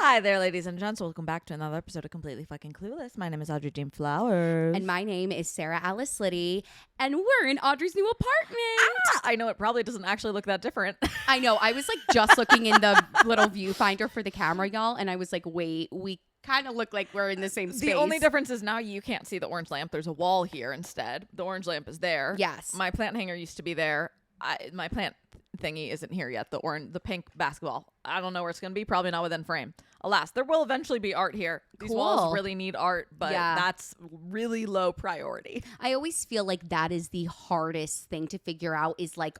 Hi there, ladies and gents. Welcome back to another episode of Completely Fucking Clueless. My name is Audrey TT. And my name is Sarah Alice Liddy. And we're in Audrey's new apartment. I know it probably doesn't actually look that different. I know. I was like just looking in the little viewfinder for the camera, y'all. And I was like, wait, we kind of look like we're in the same space. The only difference is now you can't see the orange lamp. There's a wall here instead. The orange lamp is there. Yes. My plant hanger used to be there. My plant thingy isn't here yet. The pink basketball. I don't know where it's going to be. Probably not within frame. Alas, there will eventually be art here. These walls really need art, but that's really low priority. I always feel like that is the hardest thing to figure out is like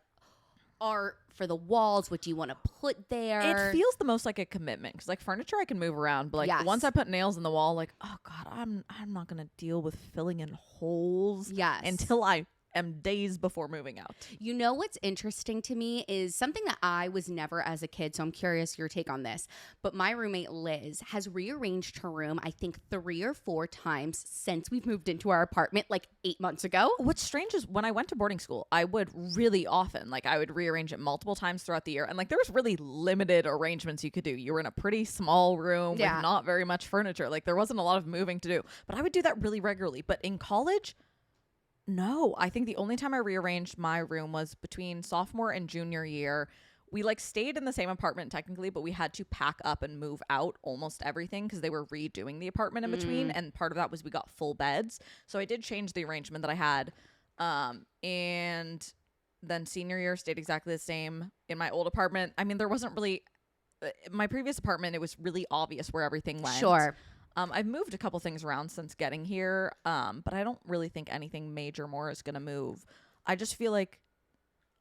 art for the walls. What do you want to put there? It feels the most like a commitment because like furniture I can move around, but like once I put nails in the wall, like, oh God, I'm not going to deal with filling in holes until I am days before moving out. You know what's interesting to me is something that I was never as a kid, so I'm curious your take on this. But my roommate Liz has rearranged her room, I think 3 or 4 times since we've moved into our apartment like 8 months ago. What's strange is when I went to boarding school, I would really often, like I would rearrange it multiple times throughout the year. And like there was really limited arrangements you could do. You were in a pretty small room with not very much furniture. Like there wasn't a lot of moving to do, but I would do that really regularly. But in college, no, I think the only time I rearranged my room was between sophomore and junior year. We like stayed in the same apartment technically, but we had to pack up and move out almost everything because they were redoing the apartment in between. And part of that was we got full beds. So I did change the arrangement that I had. And then senior year stayed exactly the same in my old apartment. I mean, there wasn't really my previous apartment. It was really obvious where everything went. Sure. I've moved a couple things around since getting here, but I don't really think anything major more is going to move. I just feel like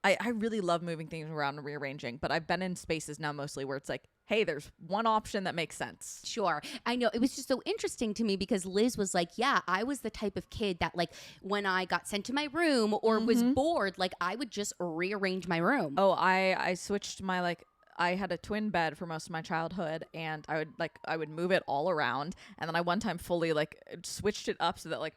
I really love moving things around and rearranging, but I've been in spaces now mostly where it's like, hey, there's one option that makes sense. Sure. I know. It was just so interesting to me because Liz was like, yeah, I was the type of kid that like when I got sent to my room or was bored, like I would just rearrange my room. Oh, I switched my like... I had a twin bed for most of my childhood and I would move it all around. And then I one time fully like switched it up so that like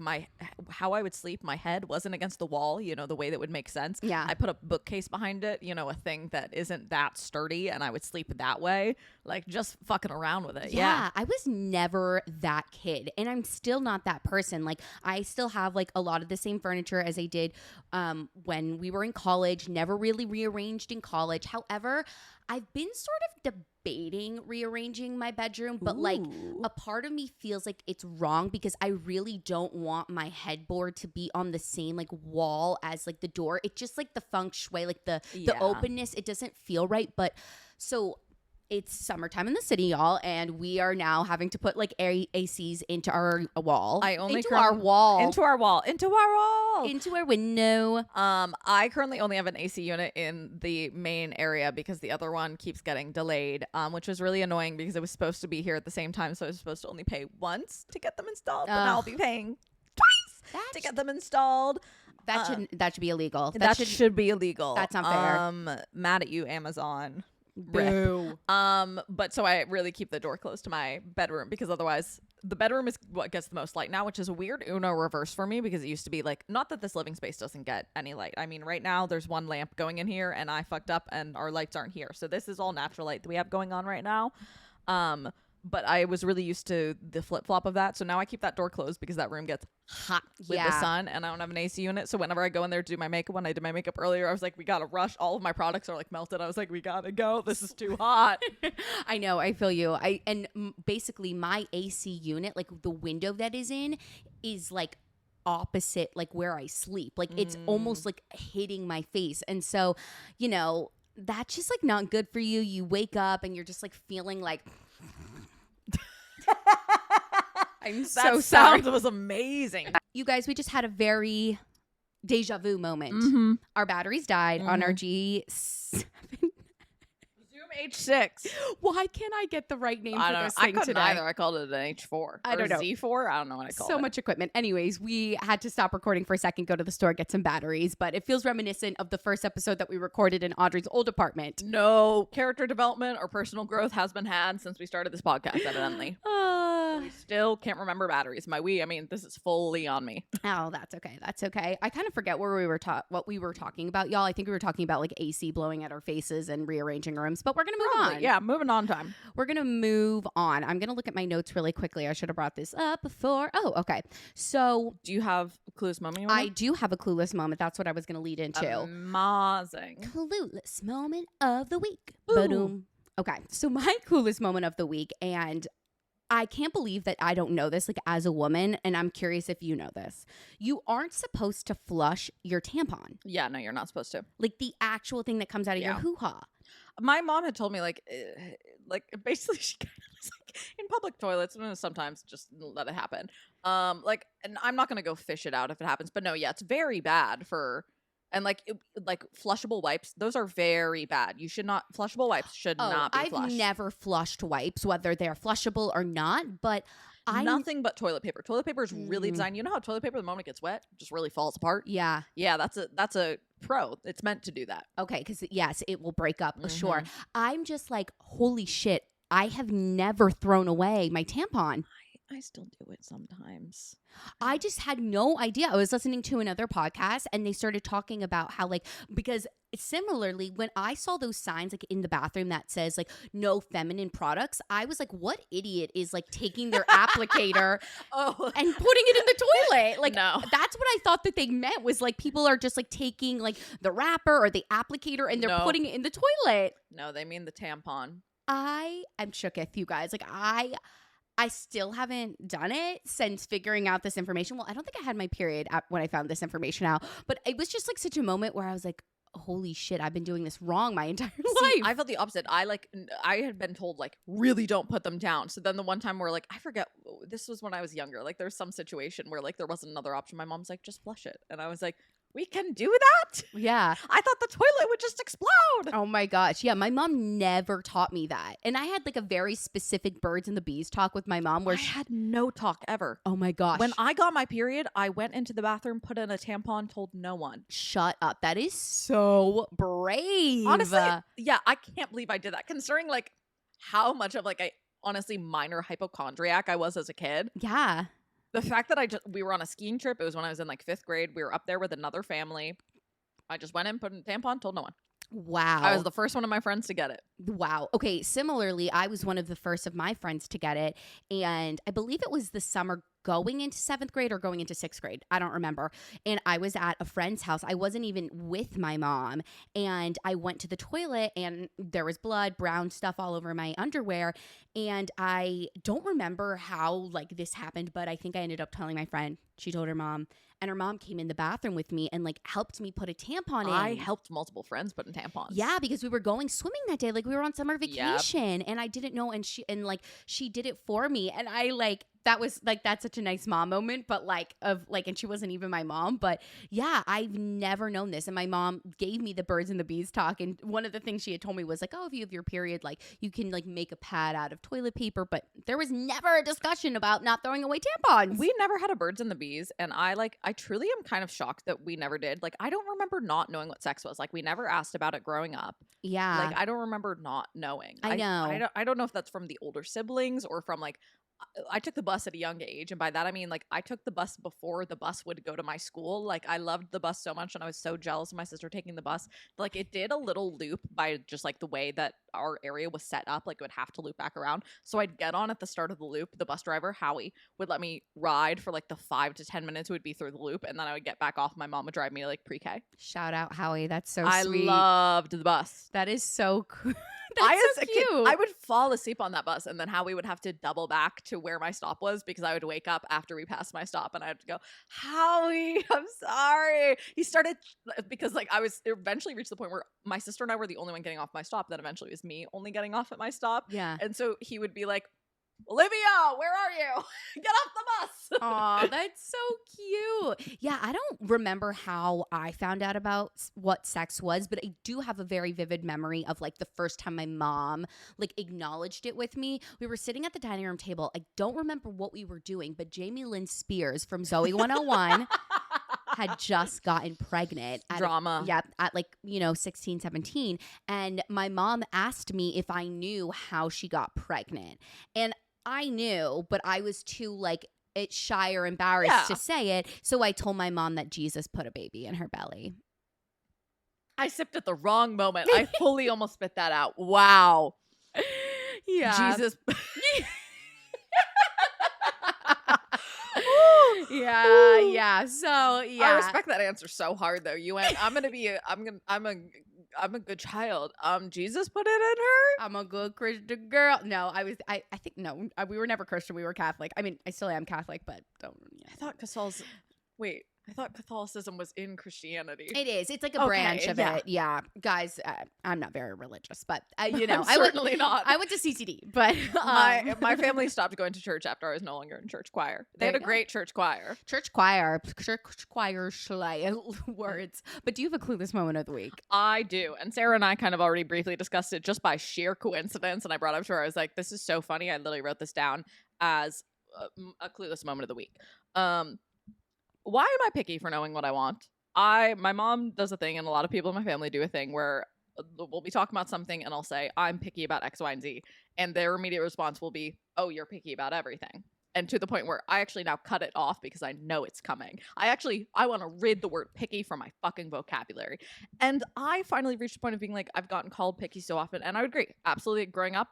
how I would sleep, my head wasn't against the wall, you know, the way that would make sense. Yeah. I put a bookcase behind it, you know, a thing that isn't that sturdy, and I would sleep that way, like just fucking around with it. Yeah. I was never that kid and I'm still not that person. Like I still have like a lot of the same furniture as I did when we were in college, never really rearranged in college. However, I've been sort of debating rearranging my bedroom, but like a part of me feels like it's wrong because I really don't want my headboard to be on the same like wall as like the door. It's just like the feng shui, like the openness. It doesn't feel right. But so it's summertime in the city, y'all, and we are now having to put like ACs into our wall. Into our window. I currently only have an AC unit in the main area because the other one keeps getting delayed, which was really annoying because it was supposed to be here at the same time, so I was supposed to only pay once to get them installed, but now I'll be paying twice to get them installed. That should be illegal. That should be illegal. That's not fair. Mad at you, Amazon. Boo. But so I really keep the door closed to my bedroom because otherwise the bedroom is what gets the most light now, which is a weird Uno reverse for me because it used to be like, not that this living space doesn't get any light. I mean, right now there's one lamp going in here and I fucked up and our lights aren't here. So this is all natural light that we have going on right now. But I was really used to the flip-flop of that. So now I keep that door closed because that room gets hot with the sun and I don't have an AC unit. So whenever I go in there to do my makeup, when I did my makeup earlier, I was like, we got to rush. All of my products are like melted. I was like, we got to go. This is too hot. I know. I feel you. Basically my AC unit, like the window that is in is like opposite like where I sleep. Like it's almost like hitting my face. And so, you know, that's just like not good for you. You wake up and you're just like feeling like... I'm so sorry. That was amazing. You guys, we just had a very deja vu moment. Our batteries died on our G7. Zoom H6. Why can't I get the right name for this I thing couldn't today? either. I called it an H4. I don't know. Z4? I don't know what I called it. So much equipment. Anyways, we had to stop recording for a second, go to the store, get some batteries. But it feels reminiscent of the first episode that we recorded in Audrey's old apartment. No character development or personal growth has been had since we started this podcast, evidently. We still can't remember batteries. This is fully on me. Oh, that's okay. That's okay. I kind of forget where we were what we were talking about, y'all. I think we were talking about like AC blowing at our faces and rearranging rooms, but we're going to move on. Yeah, moving on time. We're going to move on. I'm going to look at my notes really quickly. I should have brought this up before. Oh, okay. So do you have a clueless moment? I do have a clueless moment. That's what I was going to lead into. Amazing. Clueless moment of the week. Ba-doom. Okay. So my clueless moment of the week, and I can't believe that I don't know this, like, as a woman, and I'm curious if you know this. You aren't supposed to flush your tampon. Yeah, no, you're not supposed to. Like, the actual thing that comes out of your hoo-ha. My mom had told me, like basically she kind of was like, in public toilets, sometimes just let it happen. And I'm not going to go fish it out if it happens, but no, yeah, it's very bad for... And like flushable wipes, those are very bad. You should not, flushable wipes should not be flushed. I've never flushed wipes, whether they're flushable or not, but nothing but toilet paper. Toilet paper is really designed. You know how toilet paper, the moment it gets wet, just really falls apart? Yeah. Yeah, that's a pro. It's meant to do that. Okay, because yes, it will break up, sure. I'm just like, holy shit, I have never thrown away my tampon. I still do it sometimes. I just had no idea. I was listening to another podcast and they started talking about how, like, because similarly, when I saw those signs like in the bathroom that says like no feminine products, I was like, what idiot is like taking their applicator and putting it in the toilet? Like, no. That's what I thought that they meant, was like people are just like taking like the wrapper or the applicator and they're putting it in the toilet. No, they mean the tampon. I am shooketh, you guys. Like, I still haven't done it since figuring out this information. Well, I don't think I had my period when I found this information out, but it was just like such a moment where I was like, holy shit, I've been doing this wrong my entire life. I felt the opposite. I had been told like, really don't put them down. So then the one time where like, I forget, this was when I was younger. Like there's some situation where like there wasn't another option. My mom's like, just flush it. And I was like, we can do that? Yeah. I thought the toilet would just explode. Oh my gosh. Yeah, my mom never taught me that. And I had like a very specific birds and the bees talk with my mom where I had no talk ever. Oh my gosh. When I got my period, I went into the bathroom, put in a tampon, told no one. Shut up. That is so brave. Honestly, yeah, I can't believe I did that, considering like how much of like a honestly minor hypochondriac I was as a kid. Yeah. The fact that we were on a skiing trip, it was when I was in like 5th grade. We were up there with another family. I just went in, put in a tampon, told no one. Wow. I was the first one of my friends to get it. Wow. Okay. Similarly, I was one of the first of my friends to get it. And I believe it was the summer going into 7th grade or going into 6th grade. I don't remember. And I was at a friend's house. I wasn't even with my mom. And I went to the toilet and there was blood, brown stuff all over my underwear. And I don't remember how like this happened, but I think I ended up telling my friend. She told her mom. And her mom came in the bathroom with me and like helped me put a tampon in. I helped multiple friends put in tampons. Yeah, because we were going swimming that day. Like we were on summer vacation and I didn't know. And she did it for me. And I like, that was like, that's such a nice mom moment, but like and she wasn't even my mom, but yeah, I've never known this. And my mom gave me the birds and the bees talk. And one of the things she had told me was like, oh, if you have your period, like you can like make a pad out of toilet paper, but there was never a discussion about not throwing away tampons. We never had a birds and the bees. And I truly am kind of shocked that we never did. Like, I don't remember not knowing what sex was. Like, we never asked about it growing up. Yeah. Like, I don't remember not knowing. I know. I don't know if that's from the older siblings or from like, I took the bus at a young age. And by that, I mean, like, I took the bus before the bus would go to my school. Like, I loved the bus so much and I was so jealous of my sister taking the bus. Like, it did a little loop by just like the way that our area was set up. Like, it would have to loop back around. So I'd get on at the start of the loop. The bus driver, Howie, would let me ride for like the 5 to 10 minutes it would be through the loop. And then I would get back off. My mom would drive me to like pre-K. Shout out Howie. That's so I sweet. loved the bus. That is so cool. As a kid, I would fall asleep on that bus, and then Howie would have to double back to where my stop was because I would wake up after we passed my stop, and I had to go, Howie, I'm sorry. He started because like I was eventually reached the point where my sister and I were the only one getting off my stop. Then eventually it was me only getting off at my stop. Yeah, and so he would be like, Olivia, where are you? Get off the bus. Aw, that's so cute. Yeah, I don't remember how I found out about what sex was, but I do have a very vivid memory of like the first time my mom like acknowledged it with me. We were sitting at the dining room table. I don't remember what we were doing, but Jamie Lynn Spears from Zoe 101 had just gotten pregnant. At like, 16, 17. And my mom asked me if I knew how she got pregnant. And I knew, but I was too like shy or embarrassed to say it. So I told my mom that Jesus put a baby in her belly. I sipped at the wrong moment. I fully almost spit that out. Wow. Yeah. Jesus. Yeah. So yeah. I respect that answer so hard though. You went, I'm a good child. Jesus put it in her? I'm a good Christian girl. No, I think no. We were never Christian. We were Catholic. I mean, I still am Catholic, but don't. Yeah. I thought Catholicism was in Christianity. It is. It's like a branch of it. Yeah, guys, I'm not very religious, but you know, certainly not. I went to CCD, but my family stopped going to church after I was no longer in church choir. They had a great church choir. Church choir words. But do you have a clueless moment of the week? I do, and Sarah and I kind of already briefly discussed it just by sheer coincidence, and I brought up to her. I was like, "This is so funny." I literally wrote this down as a clueless moment of the week. Why am I picky for knowing what I want? My mom does a thing, and a lot of people in my family do a thing where we'll be talking about something, and I'll say, I'm picky about X, Y, and Z. And their immediate response will be, oh, you're picky about everything. And to the point where I actually now cut it off because I know it's coming. I want to rid the word picky from my fucking vocabulary. And I finally reached the point of being like, I've gotten called picky so often, and I would agree. Absolutely, growing up,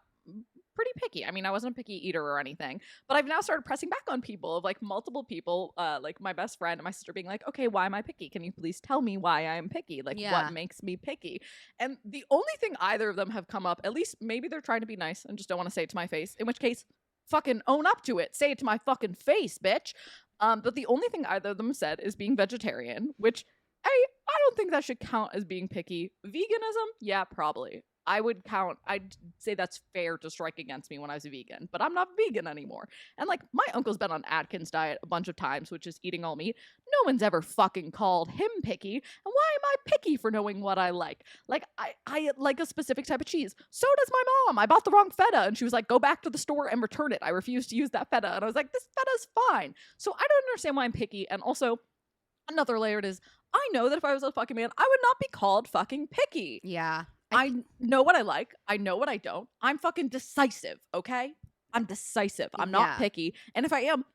pretty picky. I mean, I wasn't a picky eater or anything, but I've now started pressing back on people, of like multiple people, like my best friend and my sister being like, okay, why am I picky? Can you please tell me why I'm picky? Like, what makes me picky? And the only thing either of them have come up, at least maybe they're trying to be nice and just don't want to say it to my face, in which case, fucking own up to it. Say it to my fucking face, bitch. But the only thing either of them said is being vegetarian, which I don't think that should count as being picky. Veganism? Yeah, probably. I'd say that's fair to strike against me when I was a vegan, but I'm not vegan anymore. And like, my uncle's been on Atkins diet a bunch of times, which is eating all meat. No one's ever fucking called him picky. And why am I picky for knowing what I like? Like, I like a specific type of cheese. So does my mom. I bought the wrong feta, and she was like, go back to the store and return it. I refuse to use that feta. And I was like, this feta's fine. So I don't understand why I'm picky. And also, another layer is, I know that if I was a fucking man, I would not be called fucking picky. Yeah. I know what I like. I know what I don't. I'm fucking decisive, okay? I'm decisive. I'm not picky. And if I am,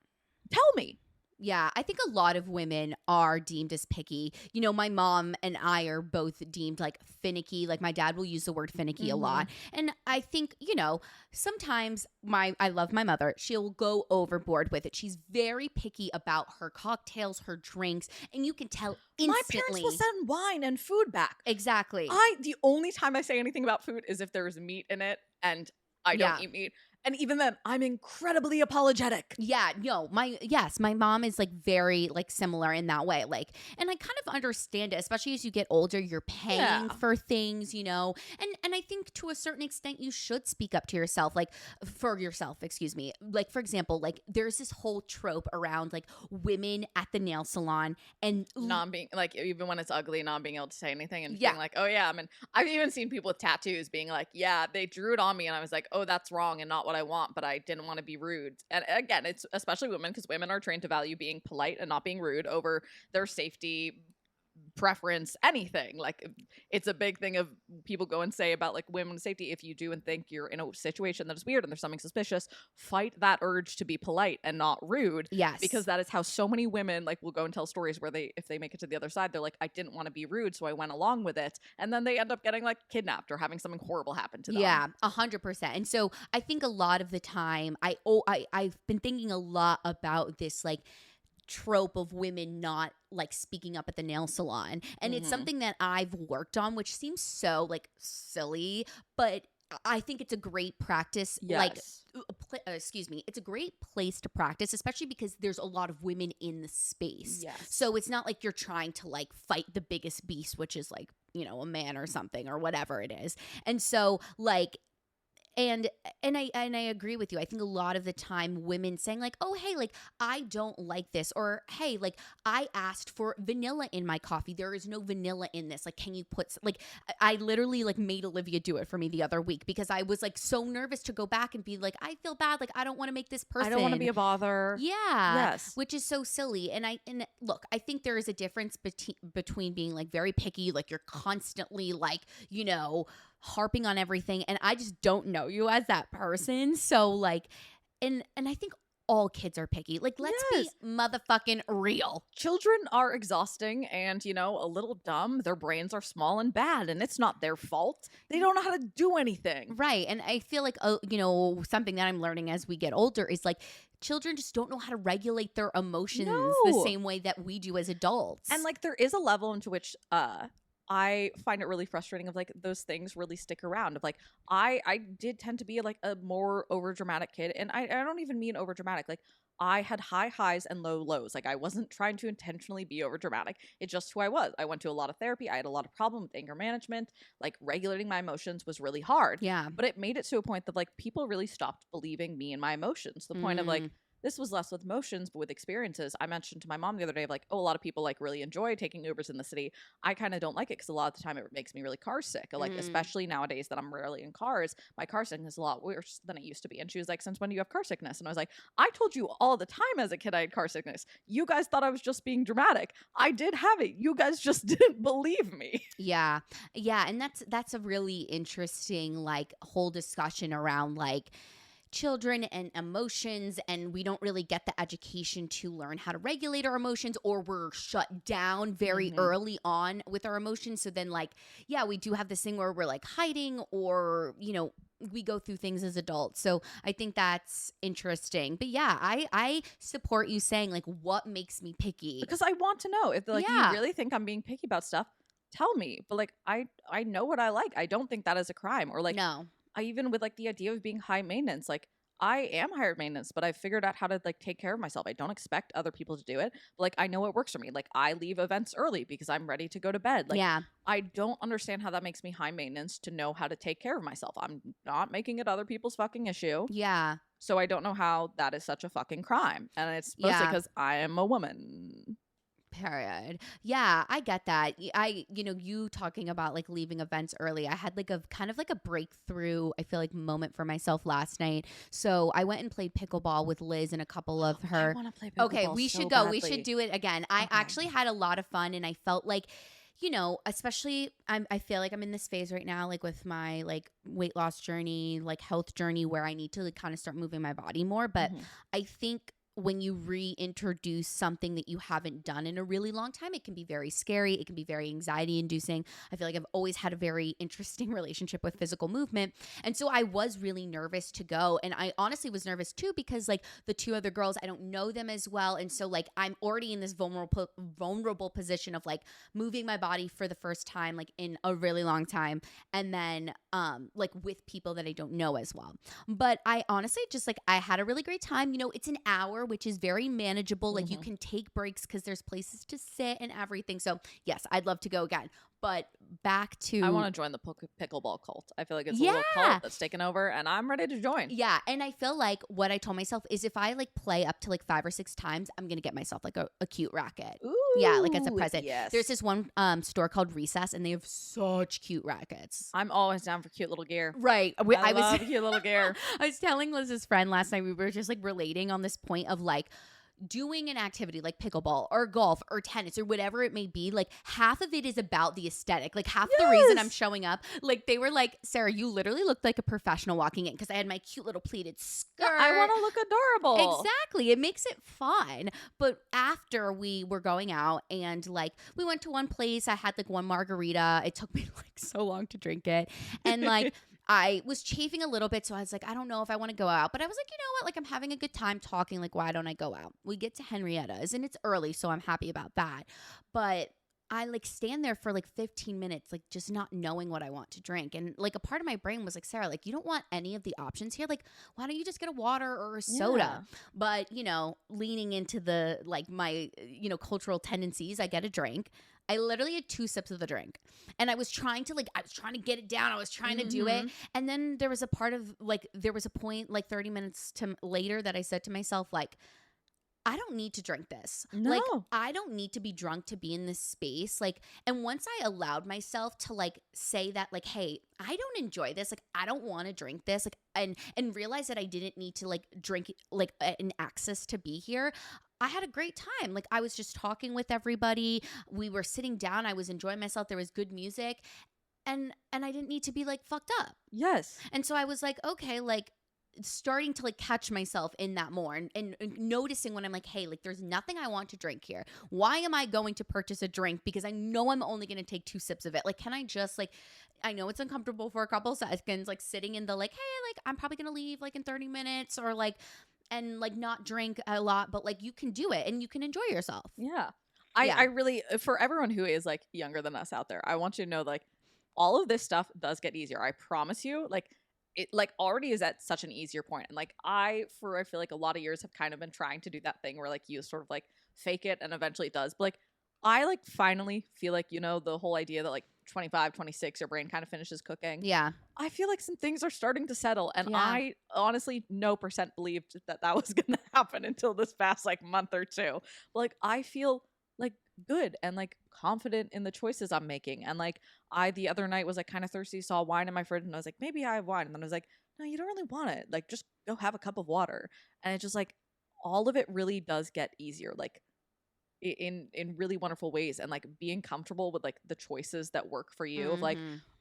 tell me. Yeah, I think a lot of women are deemed as picky. You know, my mom and I are both deemed like finicky. Like my dad will use the word finicky a lot. And I think, you know, sometimes I love my mother. She'll go overboard with it. She's very picky about her cocktails, her drinks, and you can tell instantly. My parents will send wine and food back. Exactly. The only time I say anything about food is if there's meat in it and I don't eat meat. And even then, I'm incredibly apologetic. Yeah, no, my mom is like very like similar in that way. Like, and I kind of understand it, especially as you get older, you're paying for things, you know. And I think to a certain extent you should speak up to yourself, like for yourself, excuse me. Like, for example, like there's this whole trope around like women at the nail salon and not being like, even when it's ugly, not being able to say anything and being like, oh yeah, I mean, I've even seen people with tattoos being like, yeah, they drew it on me and I was like, oh, that's wrong and not what I want, but I didn't want to be rude. And again, it's especially women, because women are trained to value being polite and not being rude over their safety, preference, anything. Like, it's a big thing of people go and say about like women's safety. If you do and think you're in a situation that is weird and there's something suspicious, fight that urge to be polite and not rude. Yes, because that is how so many women like will go and tell stories where if they make it to the other side, they're like, I didn't want to be rude, so I went along with it, and then they end up getting like kidnapped or having something horrible happen to them. Yeah, 100%. And so I think a lot of the time I've been thinking a lot about this like trope of women not like speaking up at the nail salon, and it's something that I've worked on, which seems so like silly, but I think it's a great practice. Like, it's a great place to practice, especially because there's a lot of women in the space. Yes. So it's not like you're trying to like fight the biggest beast, which is like, you know, a man or something or whatever it is. And so like, and I agree with you. I think a lot of the time women saying like, oh, hey, like I don't like this, or hey, like I asked for vanilla in my coffee. There is no vanilla in this. Like, can you put like, I literally like made Olivia do it for me the other week because I was like so nervous to go back and be like, I feel bad. Like, I don't want to make this person. I don't want to be a bother. Yeah. Yes. Which is so silly. And look, I think there is a difference between being like very picky, like you're constantly like, you know, harping on everything, and I just don't know you as that person. So like, and I think all kids are picky. Like, let's be motherfucking real. Children are exhausting and, you know, a little dumb. Their brains are small and bad, and it's not their fault. They don't know how to do anything. Right. And I feel like, you know, something that I'm learning as we get older is like, children just don't know how to regulate their emotions the same way that we do as adults. And like, there is a level into which, I find it really frustrating of like those things really stick around of like I did tend to be like a more over dramatic kid, and I don't even mean over dramatic. Like, I had high highs and low lows. Like, I wasn't trying to intentionally be over dramatic. It's just who I was. I went to a lot of therapy. I had a lot of problem with anger management. Like, regulating my emotions was really hard. Yeah. But it made it to a point that like people really stopped believing me and my emotions. The point of like, this was less with emotions, but with experiences. I mentioned to my mom the other day of like, oh, a lot of people like really enjoy taking Ubers in the city. I kind of don't like it because a lot of the time it makes me really car sick. Like, especially nowadays that I'm rarely in cars, my car sickness is a lot worse than it used to be. And she was like, since when do you have car sickness? And I was like, I told you all the time as a kid I had car sickness. You guys thought I was just being dramatic. I did have it. You guys just didn't believe me. Yeah. Yeah. And that's a really interesting like whole discussion around like children and emotions, and we don't really get the education to learn how to regulate our emotions, or we're shut down very early on with our emotions. So then like, yeah, we do have this thing where we're like hiding, or, you know, we go through things as adults. So I think that's interesting. But yeah, I support you saying like, what makes me picky? Because I want to know if like you really think I'm being picky about stuff, tell me. But like, I know what I like. I don't think that is a crime. Or like, no. I even with like the idea of being high maintenance, like I am higher maintenance, but I've figured out how to like take care of myself. I don't expect other people to do it. But like, I know what works for me. Like, I leave events early because I'm ready to go to bed. Like, I don't understand how that makes me high maintenance to know how to take care of myself. I'm not making it other people's fucking issue. Yeah. So I don't know how that is such a fucking crime. And it's mostly because I am a woman. Period. Yeah, I get that. You know, you talking about like leaving events early. I had like a kind of like a breakthrough, I feel like, moment for myself last night. So I went and played pickleball with Liz and a couple of her. I want to play pickleball. Okay, we should go. We should do it again. I actually had a lot of fun, and I felt like, you know, especially I feel like I'm in this phase right now, like with my like weight loss journey, like health journey, where I need to like kind of start moving my body more. But I think when you reintroduce something that you haven't done in a really long time, it can be very scary. It can be very anxiety inducing. I feel like I've always had a very interesting relationship with physical movement. And so I was really nervous to go. And I honestly was nervous too, because like the two other girls, I don't know them as well. And so like I'm already in this vulnerable position of like moving my body for the first time, like in a really long time. And then like with people that I don't know as well. But I honestly just like, I had a really great time. You know, it's an hour, which is very manageable. Like you can take breaks because there's places to sit and everything. So yes, I'd love to go again. But back to, I want to join the pickleball cult. I feel like it's a little cult that's taken over, and I'm ready to join. Yeah, and I feel like what I told myself is if I like play up to like 5 or 6 times, I'm gonna get myself like a cute racket. Ooh, yeah, like as a present. Yes. There's this one store called Recess, and they have such cute rackets. I'm always down for cute little gear. Right. I love cute little gear. I was telling Liz's friend last night, we were just like relating on this point of like, doing an activity like pickleball or golf or tennis or whatever it may be, like half of it is about the aesthetic. Like half the reason I'm showing up, like they were like, Sarah, you literally looked like a professional walking in, because I had my cute little pleated skirt. I want to look adorable. Exactly. It makes it fun. But after we were going out and like we went to one place, I had like one margarita. It took me like so long to drink it. And like I was chafing a little bit, so I was like, I don't know if I want to go out. But I was like, you know what? Like, I'm having a good time talking. Like, why don't I go out? We get to Henrietta's, and it's early, so I'm happy about that. But I, like, stand there for, like, 15 minutes, like, just not knowing what I want to drink. And, like, a part of my brain was like, Sarah, like, you don't want any of the options here? Like, why don't you just get a water or a soda? Yeah. But, you know, leaning into the, like, my, you know, cultural tendencies, I get a drink. I literally had 2 sips of the drink, and I was trying to get it down. I was trying to do it. And then there was a point like 30 minutes later that I said to myself, like, I don't need to drink this. No. Like, I don't need to be drunk to be in this space. Like, and once I allowed myself to like say that, like, hey, I don't enjoy this. Like, I don't want to drink this. Like, and realize that I didn't need to like drink like an access to be here. I had a great time. Like, I was just talking with everybody. We were sitting down. I was enjoying myself. There was good music. And I didn't need to be like fucked up. Yes. And so I was like, okay, like, starting to like catch myself in that more and noticing when I'm like, hey, like there's nothing I want to drink here. Why am I going to purchase a drink because I know I'm only going to take 2 sips of it? Like, can I just like, I know it's uncomfortable for a couple seconds, like sitting in the like, hey, like I'm probably going to leave like in 30 minutes or like, and like not drink a lot, but like you can do it and you can enjoy yourself. Yeah. I really, for everyone who is like younger than us out there, I want you to know like all of this stuff does get easier. I promise you. Like it like already is at such an easier point. And like I feel like a lot of years have kind of been trying to do that thing where like you sort of like fake it and eventually it does. But like I like finally feel like, you know, the whole idea that like 25, 26, your brain kind of finishes cooking. Yeah. I feel like some things are starting to settle. And Yeah. I honestly no percent believed that was going to happen until this past like month or two. But, like I feel like good and like confident in the choices I'm making. And like I the other night was like kind of thirsty, saw wine in my fridge and I was like, maybe I have wine. And then I was like, no, you don't really want it. Like just go have a cup of water. And it's just like all of it really does get easier. Like in really wonderful ways and like being comfortable with like the choices that work for you of like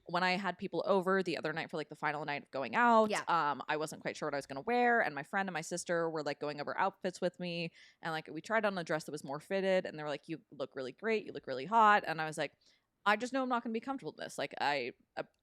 when I had people over the other night for like the final night of going out, I wasn't quite sure what I was going to wear. And my friend and my sister were like going over outfits with me. And like we tried on a dress that was more fitted. And they were like, you look really great. You look really hot. And I was like, I just know I'm not going to be comfortable in this. Like I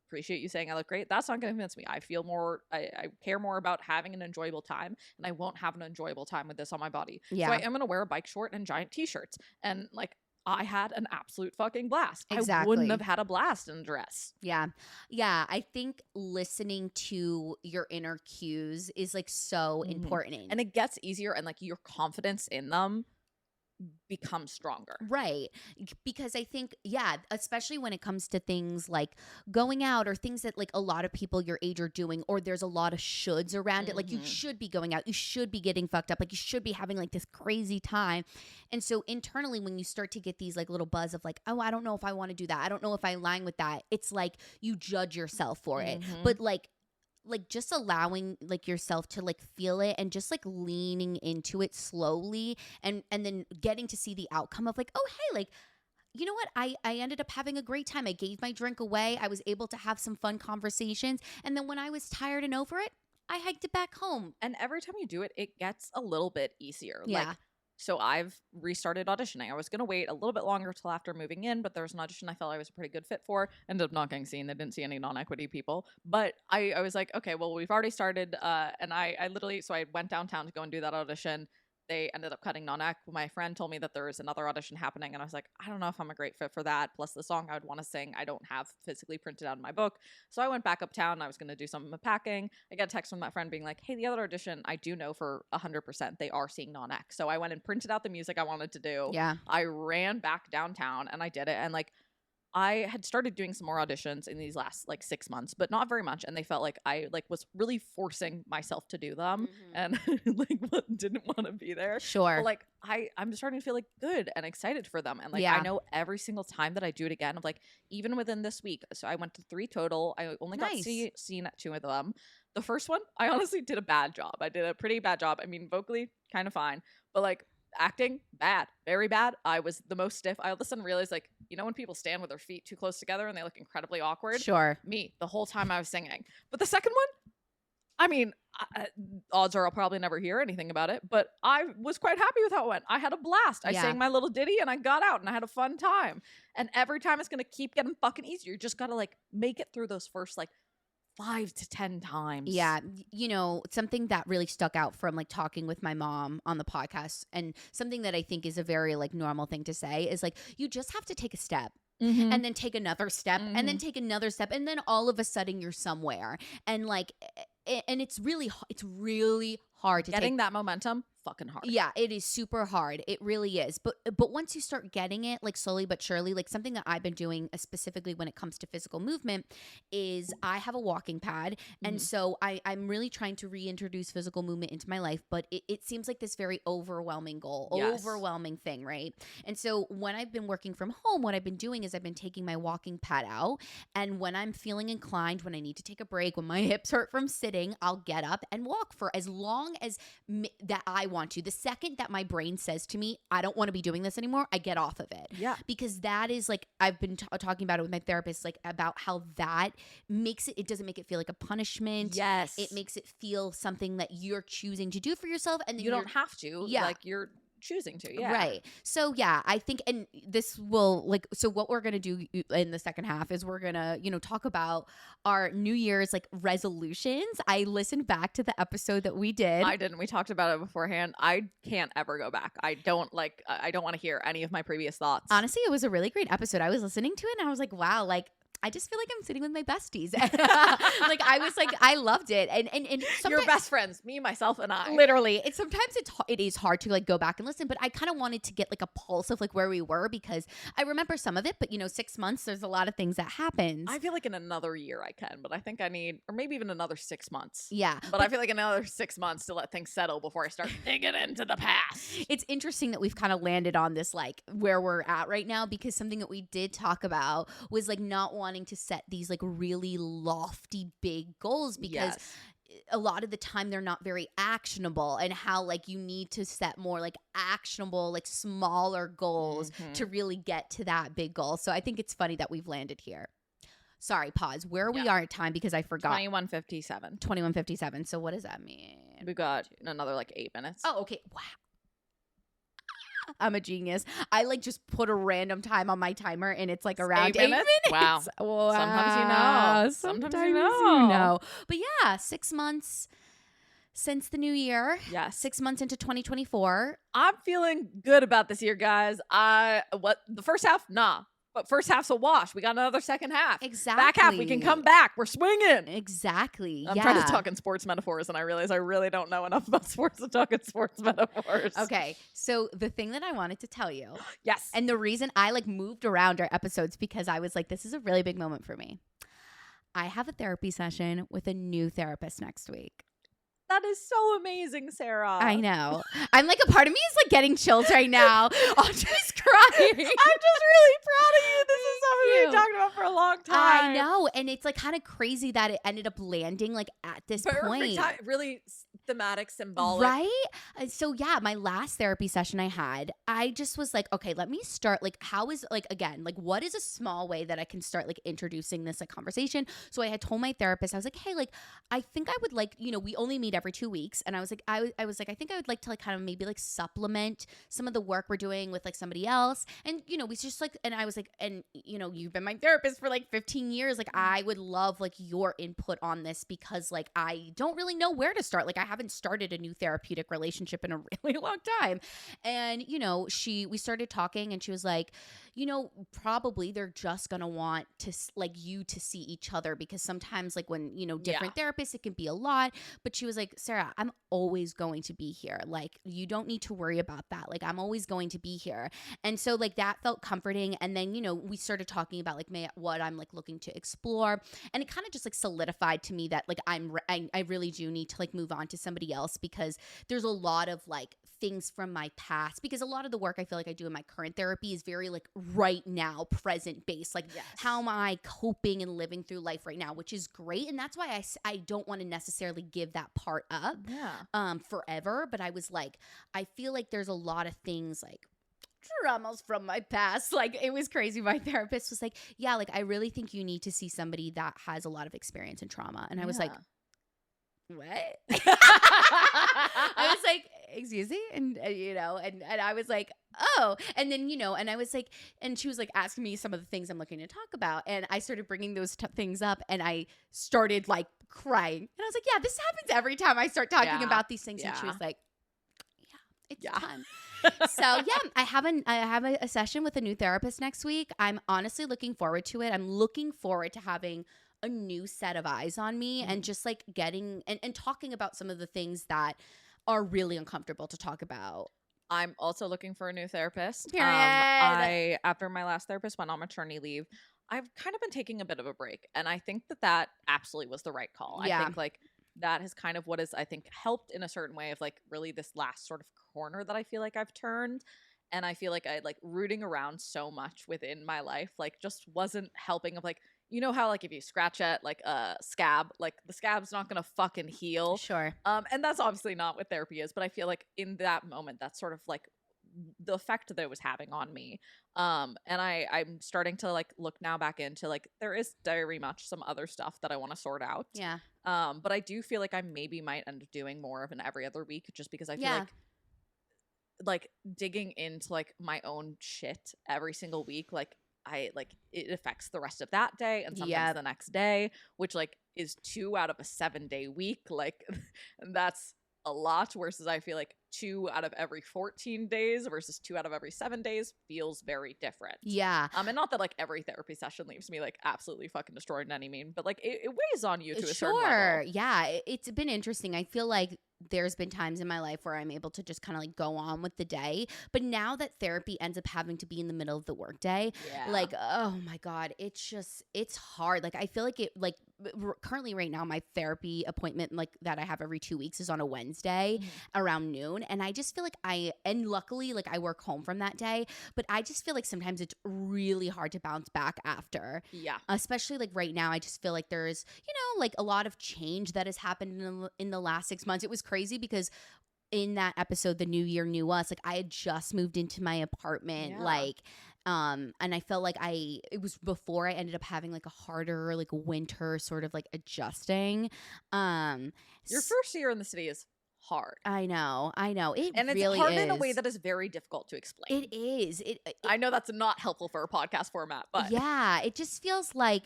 appreciate you saying I look great. That's not going to convince me. I feel more, I care more about having an enjoyable time. And I won't have an enjoyable time with this on my body. Yeah. So I am going to wear a bike short and giant t-shirts. And like, I had an absolute fucking blast. Exactly. I wouldn't have had a blast in a dress. Yeah. Yeah. I think listening to your inner cues is like so important. And it gets easier and like your confidence in them becomes stronger. Right. Because I think, yeah, especially when it comes to things like going out or things that like a lot of people your age are doing, or there's a lot of shoulds around it. Like you should be going out, you should be getting fucked up, like you should be having like this crazy time. And so internally, when you start to get these like little buzz of like, oh, I don't know if I want to do that, I don't know if I align with that, it's like you judge yourself for it. But like just allowing like yourself to like feel it and just like leaning into it slowly and then getting to see the outcome of like, oh, hey, like, you know what? I ended up having a great time. I gave my drink away. I was able to have some fun conversations. And then when I was tired and over it, I hiked it back home. And every time you do it, it gets a little bit easier. Yeah. Like, so I've restarted auditioning. I was going to wait a little bit longer till after moving in, but there was an audition I felt I was a pretty good fit for. Ended up not getting seen. They didn't see any non-equity people. But I was like, okay, well, we've already started. And I literally, so I went downtown to go and do that audition. They ended up cutting non-eq. My friend told me that there was another audition happening, and I was like, I don't know if I'm a great fit for that. Plus, the song I would want to sing, I don't have physically printed out in my book. So I went back uptown, and I was going to do some packing. I got a text from that friend being like, hey, the other audition, I do know for 100% they are seeing non-eq. So I went and printed out the music I wanted to do. Yeah. I ran back downtown, and I did it. And like, I had started doing some more auditions in these last like 6 months, but not very much. And they felt like I like was really forcing myself to do them and like didn't want to be there. Sure. But like I'm just starting to feel like good and excited for them. And like, I know every single time that I do it again of like, even within this week. So I went to 3 total. I only got seen at 2 of them. The first one, I honestly did a bad job. I did a pretty bad job. I mean, vocally kind of fine, but like acting, bad, very bad. I was the most stiff. I all of a sudden realized, like, you know, when people stand with their feet too close together and they look incredibly awkward? Sure. Me, the whole time I was singing. But the second one, I mean, odds are I'll probably never hear anything about it, but I was quite happy with how it went. I had a blast. I sang my little ditty and I got out and I had a fun time. And every time it's going to keep getting fucking easier. You just got to like make it through those first like 5 to 10 times. Yeah. You know, something that really stuck out from like talking with my mom on the podcast, and something that I think is a very like normal thing to say, is like, you just have to take a step. And then take another step and then take another step. And then all of a sudden you're somewhere. And like, and it's really hard to getting that momentum. Fucking hard. Yeah, it is super hard. It really is. But once you start getting it, like slowly but surely, like something that I've been doing specifically when it comes to physical movement is I have a walking pad. And so I'm really trying to reintroduce physical movement into my life. But it seems like this very overwhelming goal, overwhelming thing, right? And so when I've been working from home, what I've been doing is I've been taking my walking pad out. And when I'm feeling inclined, when I need to take a break, when my hips hurt from sitting, I'll get up and walk for as long as that I want want to. The second that my brain says to me, I don't want to be doing this anymore, I get off of it. Yeah. Because that is like, I've been talking about it with my therapist, like about how that makes it doesn't make it feel like a punishment. Yes. It makes it feel something that you're choosing to do for yourself. And then you don't have to. Yeah. Like you're choosing to. Yeah. Right. So yeah, I think, and this will like, so what we're going to do in the second half is we're going to, talk about our New Year's like resolutions. I listened back to the episode that we did. I didn't. We talked about it beforehand. I can't ever go back. I don't want to hear any of my previous thoughts. Honestly, it was a really great episode. I was listening to it and I was like, wow, like, I just feel like I'm sitting with my besties. Like I was like, I loved it. And your best friends, me, myself, and I. Literally. Sometimes it is hard to like go back and listen, but I kind of wanted to get like a pulse of like where we were because I remember some of it, but 6 months, there's a lot of things that happens. I feel like in another year I can, but I think I need, or maybe even another 6 months. Yeah. But I feel like another 6 months to let things settle before I start digging into the past. It's interesting that we've kind of landed on this like where we're at right now because something that we did talk about was like not wanting to set these like really lofty big goals because a lot of the time they're not very actionable and how like you need to set more like actionable like smaller goals to really get to that big goal. So I think it's funny that we've landed here. Sorry, pause. Where we are at time because I forgot. 21:57. 21:57. So what does that mean? We got another like 8 minutes. Oh, okay. Wow. I'm a genius. I like just put a random time on my timer and it's like around 8 minutes. Wow. Sometimes you know. But yeah, 6 months since the new year. Yes. 6 months into 2024. I'm feeling good about this year, guys. The first half? Nah. But first half's a wash. We got another second half. Exactly. Back half, we can come back. We're swinging. Exactly. I'm trying to talk in sports metaphors, and I realize I really don't know enough about sports to talk in sports metaphors. Okay. So the thing that I wanted to tell you. Yes. And the reason I like moved around our episodes because I was like, this is a really big moment for me. I have a therapy session with a new therapist next week. That is so amazing, Sarah. I know. I'm like, a part of me is like getting chills right now. Audrey's crying. I'm just really proud of you. This is something we've been talking about for a long time. I know. And it's like kind of crazy that it ended up landing like at this point. Really thematic, symbolic. Right? So yeah, my last therapy session I had, I just was like, okay, let me start. Like, how is like, again, like what is a small way that I can start like introducing this like conversation? So I had told my therapist, I was like, hey, like, I think I would like, we only meet every 2 weeks. And I was like, I was like, I think I would like to like kind of maybe like supplement some of the work we're doing with like somebody else. And, we just like, and I was like, and, you've been my therapist for like 15 years. Like, I would love like your input on this because like, I don't really know where to start. Like, I haven't started a new therapeutic relationship in a really long time. And, we started talking and she was like, probably they're just going to want to like you to see each other because sometimes like when, different therapists, it can be a lot. But she was like, Sarah, I'm always going to be here. Like, you don't need to worry about that. Like, I'm always going to be here. And so like that felt comforting. And then, we started talking about like what I'm like looking to explore. And it kind of just like solidified to me that like I really do need to like move on to somebody else because there's a lot of like things from my past because a lot of the work I feel like I do in my current therapy is very like right now, present based. Like how am I coping and living through life right now, which is great. And that's why I don't want to necessarily give that part up forever. But I was like, I feel like there's a lot of things like traumas from my past. Like it was crazy. My therapist was like, yeah, like I really think you need to see somebody that has a lot of experience in trauma. And I was like, what? I was like, excuse me? And I was like, oh. And then, and I was like, and she was like asking me some of the things I'm looking to talk about. And I started bringing those things up and I started like crying. And I was like, yeah, this happens every time I start talking about these things. And she was like, it's time. So yeah, I have a session with a new therapist next week. I'm honestly looking forward to it. I'm looking forward to having a new set of eyes on me and just like getting and talking about some of the things that are really uncomfortable to talk about. I'm also looking for a new therapist. Period. After my last therapist went on maternity leave, I've kind of been taking a bit of a break. And I think that absolutely was the right call. Yeah. I think like that is kind of what is, I think, helped in a certain way of like really this last sort of corner that I feel like I've turned. And I feel like I like rooting around so much within my life, like just wasn't helping of like, you know how like if you scratch at like a scab, like the scab's not gonna fucking heal. Sure. And that's obviously not what therapy is, but I feel like in that moment, that's sort of like the effect that it was having on me. And I'm starting to like look now back into like there is very much some other stuff that I want to sort out. Yeah. But I do feel like I maybe might end up doing more of an every other week just because I feel like digging into like my own shit every single week, like I like it affects the rest of that day and sometimes the next day, which like is 2 out of a 7-day week. Like that's a lot, versus I feel like 2 out of every 14 days versus 2 out of every 7 days feels very different. Yeah. And not that like every therapy session leaves me like absolutely fucking destroyed in any mean, but like it weighs on you to a certain level. Yeah. It's been interesting. I feel like there's been times in my life where I'm able to just kind of like go on with the day. But now that therapy ends up having to be in the middle of the workday, like, oh my God, it's hard. Like, I feel like it, like, currently right now, my therapy appointment, like that I have every 2 weeks, is on a Wednesday around noon. And I just feel like and luckily, like I work home from that day, but I just feel like sometimes it's really hard to bounce back after. Yeah. Especially like right now, I just feel like there's, like a lot of change that has happened in the last 6 months. It was crazy because in that episode, The New Year Knew Us, like I had just moved into my apartment, and I felt like it was before I ended up having like a harder like winter sort of like adjusting. Your first year in the city is hard. I know. It and really it's hard is. in a way that is very difficult to explain. It is. I know that's not helpful for a podcast format, but yeah, it just feels like,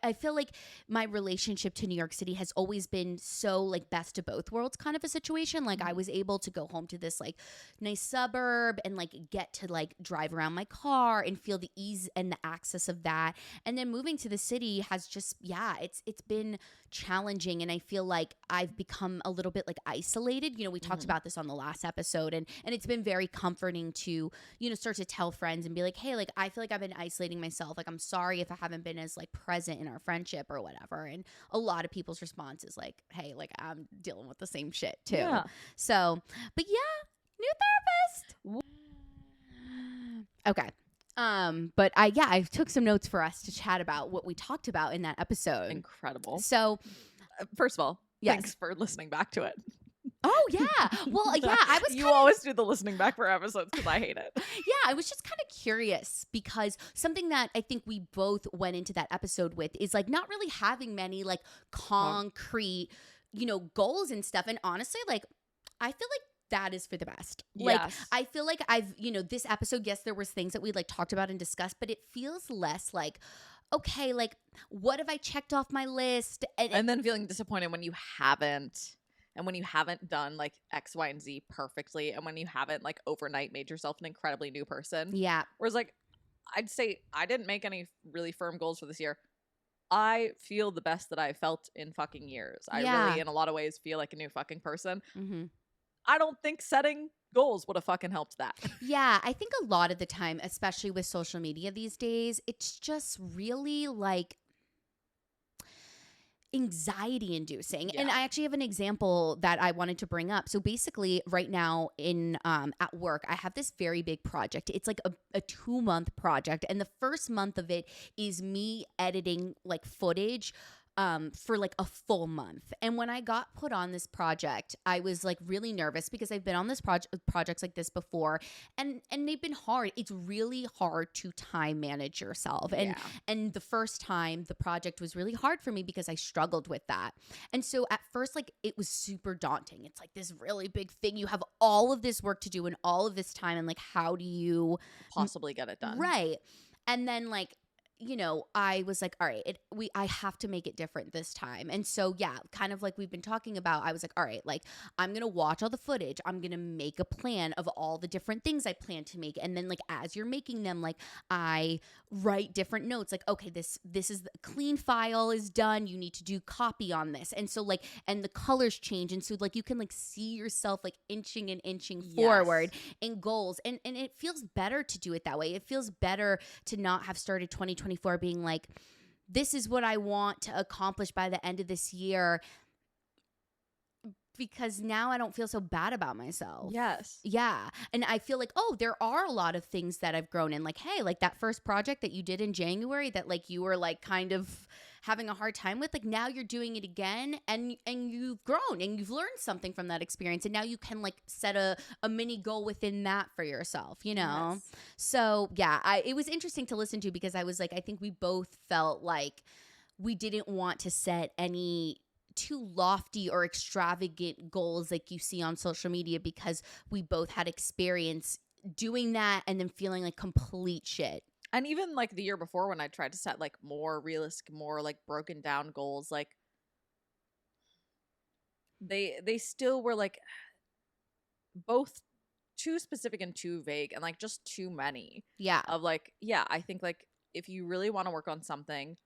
I feel like my relationship to New York City has always been so like best of both worlds kind of a situation. Like I was able to go home to this like nice suburb and like get to like drive around my car and feel the ease and the access of that. And then moving to the city has just, it's been challenging. And I feel like I've become a little bit like isolated. We talked about this on the last episode, and it's been very comforting to, start to tell friends and be like, hey, like I feel like I've been isolating myself. Like I'm sorry if I haven't been as like present in our friendship or whatever. And a lot of people's response is like, hey, like I'm dealing with the same shit too. Yeah. So, but new therapist. Okay. But I took some notes for us to chat about what we talked about in that episode. Incredible. So, first of all, thanks for listening back to it. Oh yeah. Well, I was. You always do the listening back for episodes because I hate it. Yeah, I was just kind of curious because something that I think we both went into that episode with is like not really having many like concrete, goals and stuff. And honestly, like I feel like that is for the best. Like I feel like I've, this episode, yes, there was things that we like talked about and discussed, but it feels less like, okay, like what have I checked off my list? And then feeling disappointed when you haven't. And when you haven't done like X, Y, and Z perfectly, and when you haven't like overnight made yourself an incredibly new person. Yeah. Whereas like, I'd say I didn't make any really firm goals for this year. I feel the best that I've felt in fucking years. I really, in a lot of ways, feel like a new fucking person. I don't think setting goals would have fucking helped that. Yeah, I think a lot of the time, especially with social media these days, it's just really like anxiety inducing. And I actually have an example that I wanted to bring up. So basically right now at work, I have this very big project. It's like a 2-month project. And the first month of it is me editing like footage for like a full month. And when I got put on this project, I was like really nervous because I've been on this projects like this before, and they've been hard. It's really hard to time manage yourself. And the first time the project was really hard for me because I struggled with that. And so at first, like it was super daunting. It's like this really big thing. You have all of this work to do and all of this time, and like how do you possibly get it done? Right. And then like I was like, all right, I have to make it different this time. And so, kind of like we've been talking about, I was like, all right, like I'm going to watch all the footage. I'm going to make a plan of all the different things I plan to make. And then like, as you're making them, like I write different notes, like, okay, this is the clean file is done. You need to do copy on this. And so like, and the colors change. And so like, you can like see yourself like inching forward in goals. And it feels better to do it that way. It feels better to not have started 2024 being like, this is what I want to accomplish by the end of this year. because now I don't feel so bad about myself. Yes. Yeah. And I feel like, oh, there are a lot of things that I've grown in. Like, hey, like that first project that you did in January that like you were like kind of having a hard time with, like now you're doing it again and you've grown and you've learned something from that experience. And now you can like set a mini goal within that for yourself, you know? Yes. So yeah, it was interesting to listen to because I was like, I think we both felt like we didn't want to set any too lofty or extravagant goals like you see on social media because we both had experience doing that and then feeling like complete shit. And even like the year before when I tried to set like more realistic, more like broken down goals, like they still were like both too specific and too vague and like just too many. Yeah. Of like, yeah, I think like if you really want to work on something,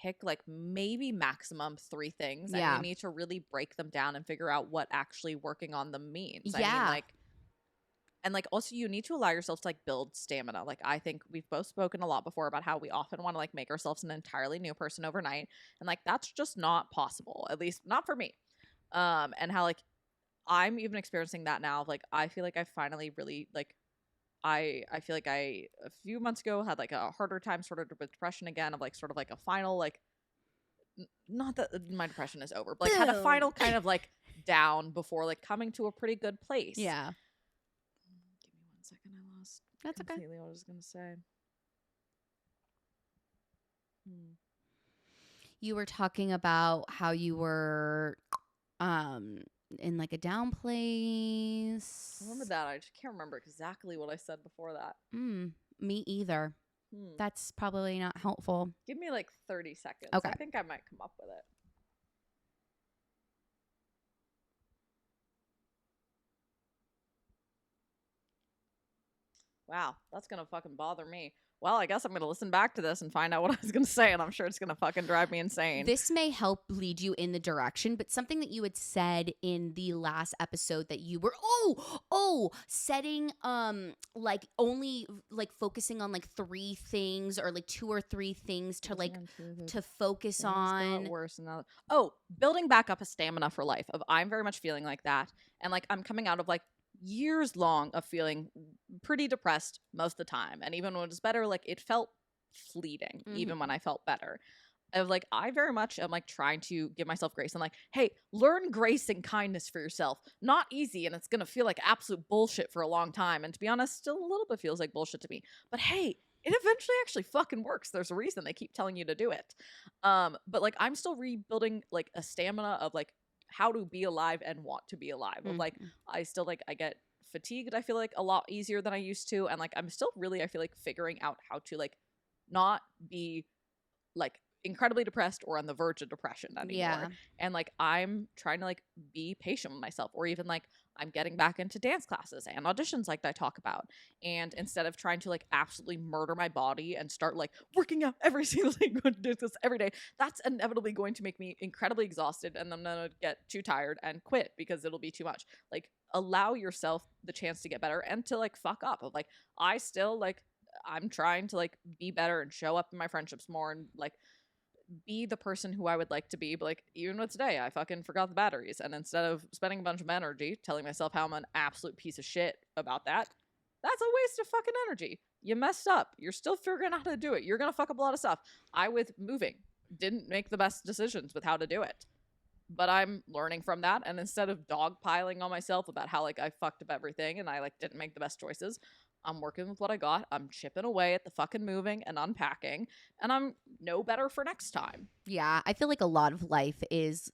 pick like maybe maximum 3 things and you need to really break them down and figure out what actually working on them means. Yeah. I mean, like, and like also you need to allow yourself to like build stamina. Like I think we've both spoken a lot before about how we often want to like make ourselves an entirely new person overnight, and like that's just not possible, at least not for me. And how like I'm even experiencing that now of like I feel like I finally really like I feel like I a few months ago had like a harder time sort of with depression again, of like sort of like a final like not that my depression is over, but like had a final kind of like down before like coming to a pretty good place. Yeah. Give me 1 second, I lost That's okay. completely what I was gonna say. You were talking about how you were in like a down place. I remember that. I just can't remember exactly what I said before that. Me either. That's probably not helpful. Give me like 30 seconds. Okay. I think I might come up with it. Wow, that's gonna fucking bother me. Well, I guess I'm gonna listen back to this and find out what I was gonna say, and I'm sure it's gonna fucking drive me insane. This may help lead you in the direction, but something that you had said in the last episode that you were setting like only like focusing on like 3 things or like 2 or 3 things to like to focus on. Worse now. Oh, building back up a stamina for life. Of I'm very much feeling like that, and like I'm coming out of like years long of feeling pretty depressed most of the time, and even when it was better, like it felt fleeting. Even when I felt better, of like I very much am like trying to give myself grace and like, hey, learn grace and kindness for yourself. Not easy, and it's gonna feel like absolute bullshit for a long time, and to be honest, still a little bit feels like bullshit to me, but hey, it eventually actually fucking works. There's a reason they keep telling you to do it. But like I'm still rebuilding like a stamina of like how to be alive and want to be alive. Of like I still like I get fatigued, I feel like a lot easier than I used to, and like I'm still really I feel like figuring out how to like not be like incredibly depressed or on the verge of depression anymore. Yeah. And like I'm trying to like be patient with myself, or even like I'm getting back into dance classes and auditions like I talk about, and instead of trying to like absolutely murder my body and start like working out every single day, going to do this every day, that's inevitably going to make me incredibly exhausted, and I'm gonna get too tired and quit because it'll be too much. Like allow yourself the chance to get better and to like fuck up. Of like I still like I'm trying to like be better and show up in my friendships more and like be the person who I would like to be. But like even with today, I fucking forgot the batteries, and instead of spending a bunch of energy telling myself how I'm an absolute piece of shit about that, that's a waste of fucking energy. You messed up. You're still figuring out how to do it. You're gonna fuck up a lot of stuff. I with moving didn't make the best decisions with how to do it, but I'm learning from that, and instead of dogpiling on myself about how like I fucked up everything and I like didn't make the best choices, I'm working with what I got. I'm chipping away at the fucking moving and unpacking, and I'm no better for next time. Yeah, I feel like a lot of life is,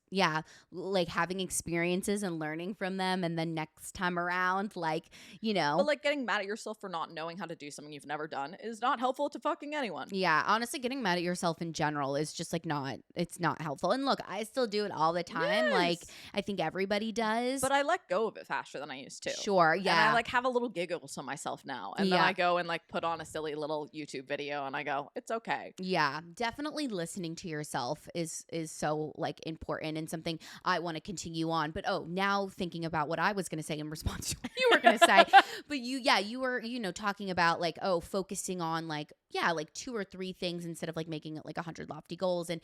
like having experiences and learning from them, and then next time around, like, you know. But like getting mad at yourself for not knowing how to do something you've never done is not helpful to fucking anyone. Yeah, honestly, getting mad at yourself in general is just like it's not helpful. And look, I still do it all the time. Yes. Like, I think everybody does. But I let go of it faster than I used to. Sure, yeah. And I like have a little giggle to myself now. And then I go and like put on a silly little YouTube video and I go, it's okay. Yeah, definitely listening to yourself is so like important and something I want to continue on. But now thinking about what I was going to say in response to what you were going to say, but you were, talking about like, focusing on like, like 2 or 3 things instead of like making it like 100 lofty goals. And,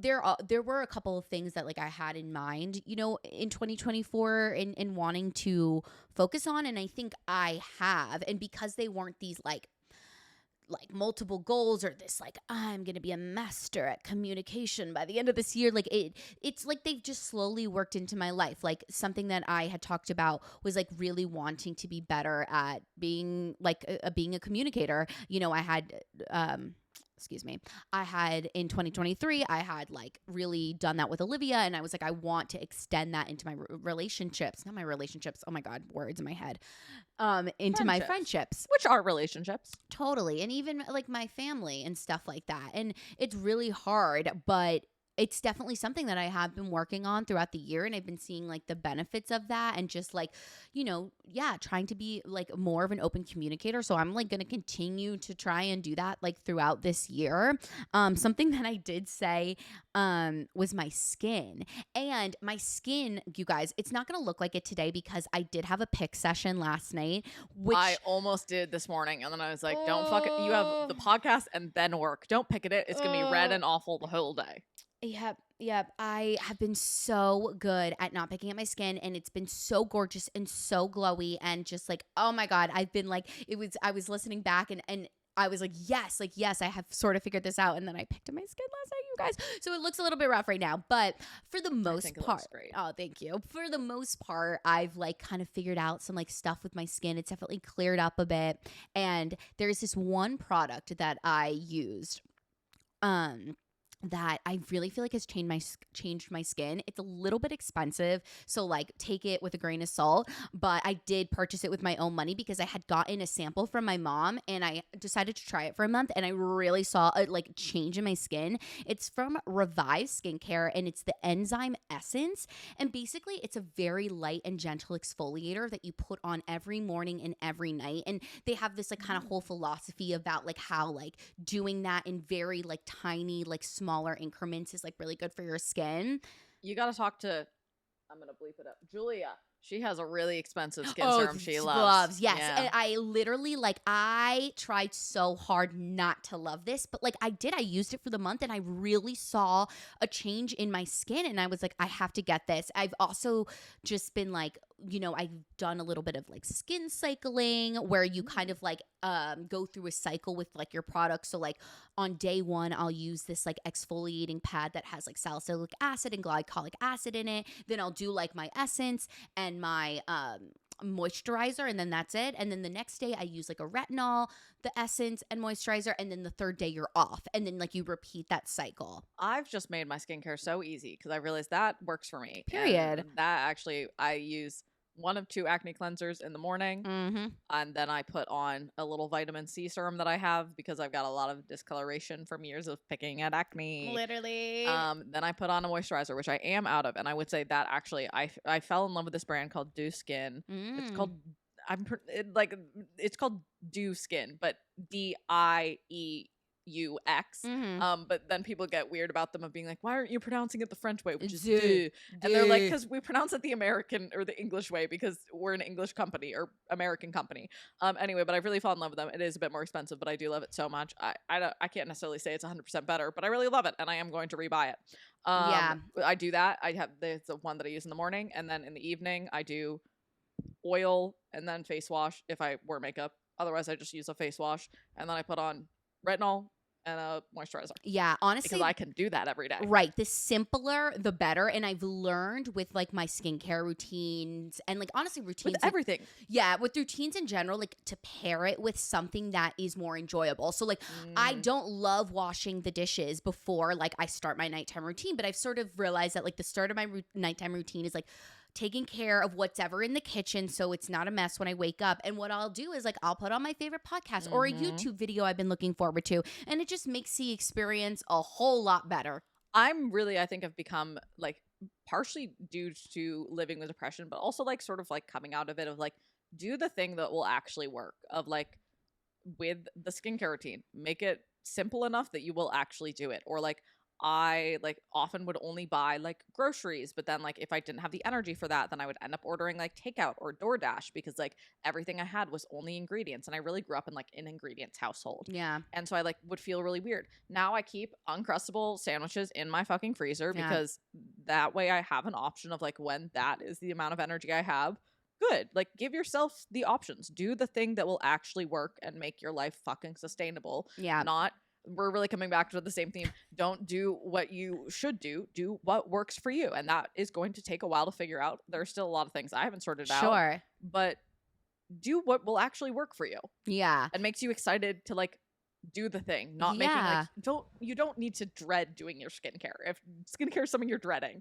there were a couple of things that like I had in mind, in 2024 in wanting to focus on. And I think I have, and because they weren't these like multiple goals or this like I'm gonna be a master at communication by the end of this year, like it's like they've just slowly worked into my life. Like something that I had talked about was like really wanting to be better at being like being a communicator. I had I had in 2023, I had like really done that with Olivia, and I was like, I want to extend that into my relationships, not my relationships. Oh my God, words in my head. Into my friendships, which are relationships. Totally. And even like my family and stuff like that. And it's really hard, but it's definitely something that I have been working on throughout the year, and I've been seeing like the benefits of that, and just like, trying to be like more of an open communicator. So I'm like going to continue to try and do that like throughout this year. Something that I did say was my skin. And my skin, you guys, it's not going to look like it today because I did have a pick session last night, which I almost did this morning, and then I was like, don't fuck it. You have the podcast and then work. Don't pick it. It's going to be red and awful the whole day. Yep. I have been so good at not picking at my skin, and it's been so gorgeous and so glowy, and just like, oh my God, I've been like, I was listening back and I was like, yes, I have sort of figured this out. And then I picked at my skin last night, you guys. So it looks a little bit rough right now, but for the most part, oh, thank you. For the most part, I've like kind of figured out some like stuff with my skin. It's definitely cleared up a bit. And there's this one product that I used, that I really feel like has changed my skin. It's a little bit expensive, so like take it with a grain of salt, but I did purchase it with my own money because I had gotten a sample from my mom, and I decided to try it for a month, and I really saw a like change in my skin. It's from Revive Skincare, and it's the enzyme essence, and basically it's a very light and gentle exfoliator that you put on every morning and every night. And they have this like kind of whole philosophy about like how like doing that in very like tiny like smaller increments is like really good for your skin. You got to talk to, I'm going to bleep it up, Julia. She has a really expensive skin serum she loves. Yes. Yeah. And I literally I tried so hard not to love this, but like I used it for the month, and I really saw a change in my skin, and I was like, I have to get this. I've also just been like, I've done a little bit of like skin cycling, where you kind of like go through a cycle with like your products. So like on day 1, I'll use this like exfoliating pad that has like salicylic acid and glycolic acid in it. Then I'll do like my essence and my moisturizer, and then that's it. And then the next day I use like a retinol, the essence, and moisturizer, and then the third day you're off, and then like you repeat that cycle. I've just made my skincare so easy because I realized that works for me. Period. And that actually, I use 1 of 2 acne cleansers in the morning, and then I put on a little vitamin C serum that I have because I've got a lot of discoloration from years of picking at acne. Literally. Then I put on a moisturizer, which I am out of, and I would say that actually I fell in love with this brand called Dew Skin. It's called it's called Dew Skin, but DIEUX. But then people get weird about them of being like, why aren't you pronouncing it the French way, which is Dew? And they're like, because we pronounce it the American or the English way because we're an English company or American company. Anyway, but I really fall in love with them. It is a bit more expensive, but I do love it so much. I can't necessarily say it's 100% better, but I really love it, and I am going to rebuy it. I do that. I have the one that I use in the morning, and then in the evening I do oil and then face wash if I wear makeup. Otherwise, I just use a face wash, and then I put on retinol and a moisturizer. Yeah, honestly, because I can do that every day. Right. The simpler, the better. And I've learned with like my skincare routines and like honestly routines. With everything. With routines in general, like to pair it with something that is more enjoyable. So like I don't love washing the dishes before like I start my nighttime routine, but I've sort of realized that like the start of my nighttime routine is like taking care of what's ever in the kitchen so it's not a mess when I wake up. And what I'll do is like I'll put on my favorite podcast or a YouTube video I've been looking forward to, and it just makes the experience a whole lot better. I think I've become like partially due to living with depression, but also like sort of like coming out of it of like do the thing that will actually work, of like with the skincare routine, make it simple enough that you will actually do it. Or like I like often would only buy like groceries, but then like if I didn't have the energy for that, then I would end up ordering like takeout or DoorDash because like everything I had was only ingredients, and I really grew up in like an ingredients household. Yeah. And so I like would feel really weird. Now I keep Uncrustable sandwiches in my fucking freezer because that way I have an option of like when that is the amount of energy I have. Good. Like give yourself the options. Do the thing that will actually work and make your life fucking sustainable. Yeah. Not we're really coming back to the same theme. Don't do what you should do. Do what works for you. And that is going to take a while to figure out. There's still a lot of things I haven't sorted out. Sure. But do what will actually work for you. Yeah. And makes you excited to like do the thing. Not making like you don't need to dread doing your skincare. If skincare is something you're dreading,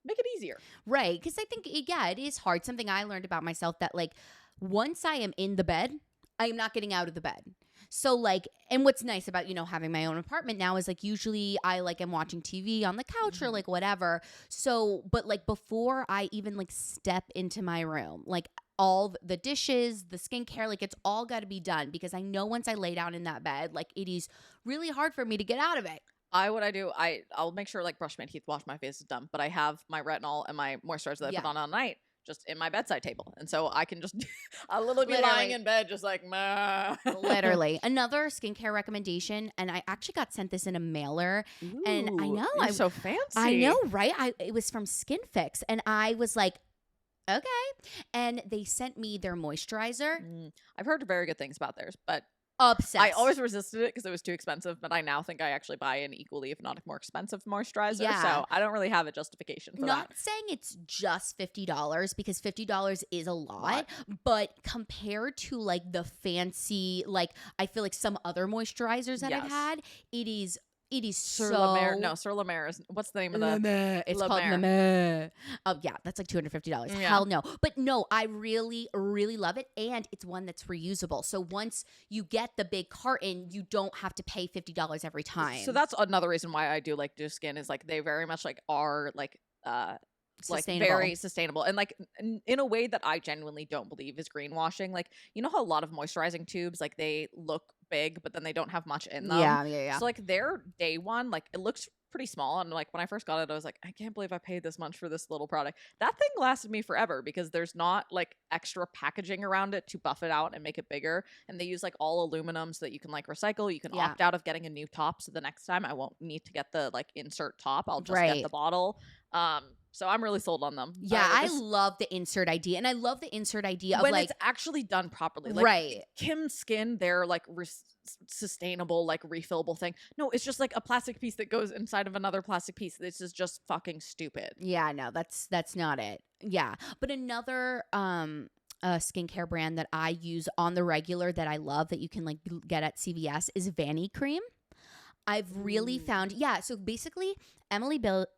make it easier. Right. Because I think, it is hard. Something I learned about myself that like once I am in the bed, I am not getting out of the bed. So like, and what's nice about, having my own apartment now is like usually I like am watching TV on the couch or like whatever. So, but like before I even like step into my room, like all the dishes, the skincare, like it's all got to be done because I know once I lay down in that bed, like it is really hard for me to get out of it. What I do, I'll make sure like brush my teeth, wash my face is done, but I have my retinol and my moisturizer that I put on all night just in my bedside table. And so I can just I'll literally be lying in bed just like meh. Literally. Another skincare recommendation, and I actually got sent this in a mailer. Ooh, and I know I'm so fancy. I know, right? It was from Skin Fix, and I was like, okay. And they sent me their moisturizer. I've heard very good things about theirs, but obsessed. I always resisted it because it was too expensive, but I now think I actually buy an equally, if not more expensive moisturizer. Yeah. So I don't really have a justification for that. Not saying it's just $50 because $50 is a lot, but compared to like the fancy, like I feel like some other moisturizers that I've had, it is Sur La Mer is, what's the name of the? It's called La Mer. Oh yeah, that's like $250. Hell no. But no, I really, really love it. And it's one that's reusable. So once you get the big carton, you don't have to pay $50 every time. So that's another reason why I do like Do Skin is like they very much like are like very sustainable and like in a way that I genuinely don't believe is greenwashing. Like, you know how a lot of moisturizing tubes, like they look big, but then they don't have much in them. Yeah. So like their day one, like it looks pretty small. And like when I first got it, I was like, I can't believe I paid this much for this little product. That thing lasted me forever because there's not like extra packaging around it to buff it out and make it bigger. And they use like all aluminum so that you can like recycle. You can opt out of getting a new top. So the next time I won't need to get the like insert top. I'll just get the bottle. So I'm really sold on them. Yeah, I love the insert idea. And I love the insert idea of when like it's actually done properly. Like Kim Skin, their like sustainable, like refillable thing. No, it's just like a plastic piece that goes inside of another plastic piece. This is just fucking stupid. Yeah, no, that's not it. Yeah. But another skincare brand that I use on the regular that I love that you can like get at CVS is Vanny Cream. I've really found, so basically Emily Billings,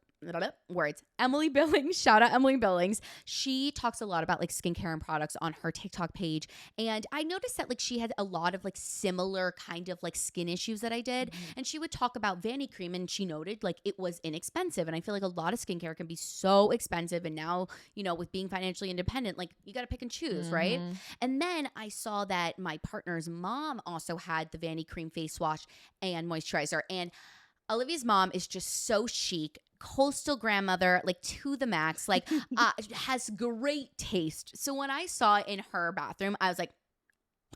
shout out Emily Billings. She talks a lot about like skincare and products on her TikTok page. And I noticed that like she had a lot of like similar kind of like skin issues that I did. And she would talk about Vanny Cream and she noted like it was inexpensive. And I feel like a lot of skincare can be so expensive. And now, with being financially independent, like you got to pick and choose, right? And then I saw that my partner's mom also had the Vanny Cream face wash and moisturizer. And Olivia's mom is just so chic, coastal grandmother, like to the max, like has great taste. So when I saw it in her bathroom, I was like,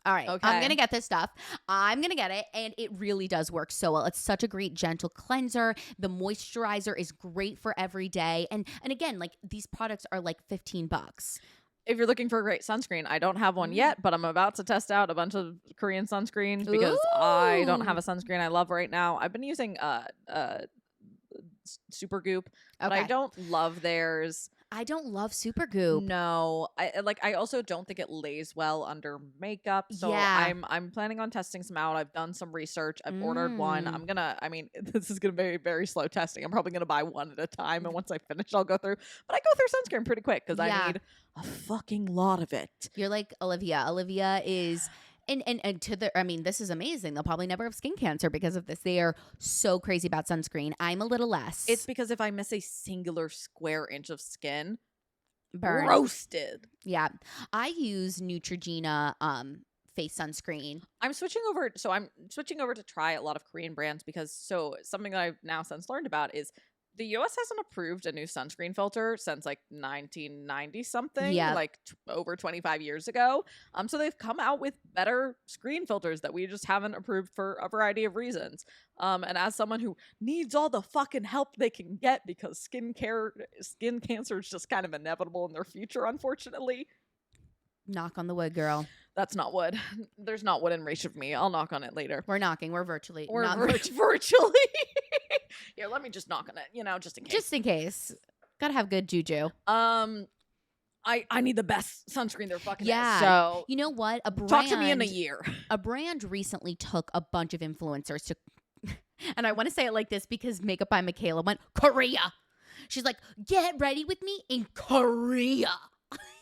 all right, I'm going to get this stuff. I'm going to get it. And it really does work so well. It's such a great gentle cleanser. The moisturizer is great for every day. And again, like these products are like $15. If you're looking for a great sunscreen, I don't have one yet, but I'm about to test out a bunch of Korean sunscreens because I don't have a sunscreen I love right now. I've been using Supergoop, but I don't love theirs. I don't love Supergoop. No, I also don't think it lays well under makeup. So I'm planning on testing some out. I've done some research. I've ordered one. This is gonna be very, very slow testing. I'm probably gonna buy one at a time, and once I finish, I'll go through. But I go through sunscreen pretty quick because I need a fucking lot of it. You're like Olivia. Olivia is. And this is amazing. They'll probably never have skin cancer because of this. They are so crazy about sunscreen. I'm a little less. It's because if I miss a singular square inch of skin, burn. Roasted. Yeah. I use Neutrogena face sunscreen? I'm switching over to try a lot of Korean brands because something that I've now since learned about is the US hasn't approved a new sunscreen filter since like 1990 something, like over 25 years ago. So they've come out with better screen filters that we just haven't approved for a variety of reasons. And as someone who needs all the fucking help they can get because skin cancer is just kind of inevitable in their future, unfortunately. Knock on the wood, girl. That's not wood. There's not wood in reach of me. I'll knock on it later. We're knocking. We're virtually. Or virtually. Here, let me just knock on it, just in case. Just in case. Gotta have good juju. I need the best sunscreen there fucking is. So you know what? Talk to me in a year. A brand recently took a bunch of influencers to, and I want to say it like this because Makeup by Michaela went Korea. She's like, get ready with me in Korea.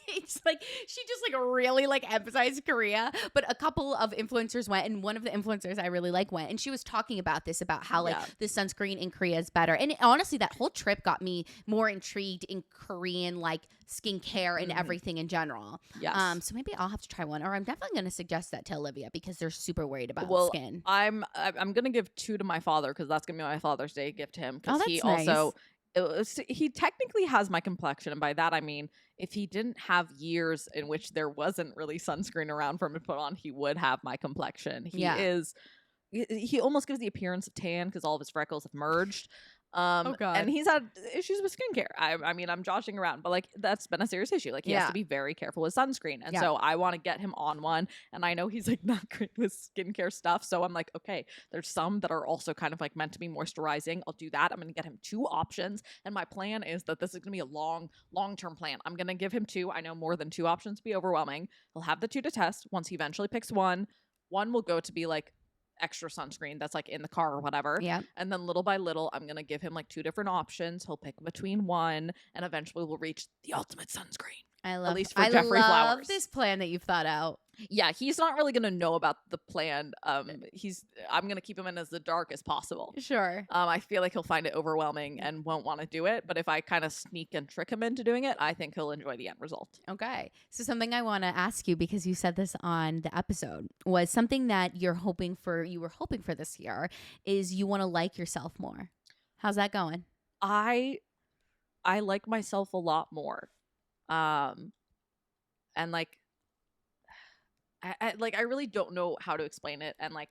It's like she just like really like emphasized Korea, but a couple of influencers went, and one of the influencers I really like went, and she was talking about this, about how like the sunscreen in Korea is better. And honestly, that whole trip got me more intrigued in Korean like skincare and everything in general. Yes. So maybe I'll have to try one, or I'm definitely going to suggest that to Olivia because they're super worried about skin. I'm gonna give 2 to my father because that's gonna be my Father's Day gift to him because he nice. also. He technically has my complexion, and by that I mean if he didn't have years in which there wasn't really sunscreen around for him to put on, he would have my complexion. He almost gives the appearance of tan because all of his freckles have merged. Oh God. And he's had issues with skincare. I mean, I'm joshing around, but like that's been a serious issue. Like he has to be very careful with sunscreen. And so I want to get him on one. And I know he's like not great with skincare stuff. So I'm like, okay, there's some that are also kind of like meant to be moisturizing. I'll do that. I'm going to get him 2 options. And my plan is that this is going to be a long-term plan. I'm going to give him 2. I know more than 2 options would be overwhelming. He'll have the 2 to test. Once he eventually picks one will go to be like extra sunscreen that's like in the car or whatever. Yeah. And then little by little, I'm going to give him like 2 different options. He'll pick between one, and eventually we'll reach the ultimate sunscreen. I love, at least for Jeffrey Flowers. This plan that you've thought out. Yeah, he's not really going to know about the plan. I'm going to keep him in as the dark as possible. Sure. I feel like he'll find it overwhelming and won't want to do it. But if I kind of sneak and trick him into doing it, I think he'll enjoy the end result. Okay. So something I want to ask you, because you said this on the episode, was something that you were hoping for this year is you want to like yourself more. How's that going? I like myself a lot more. And like, I really don't know how to explain it. And like,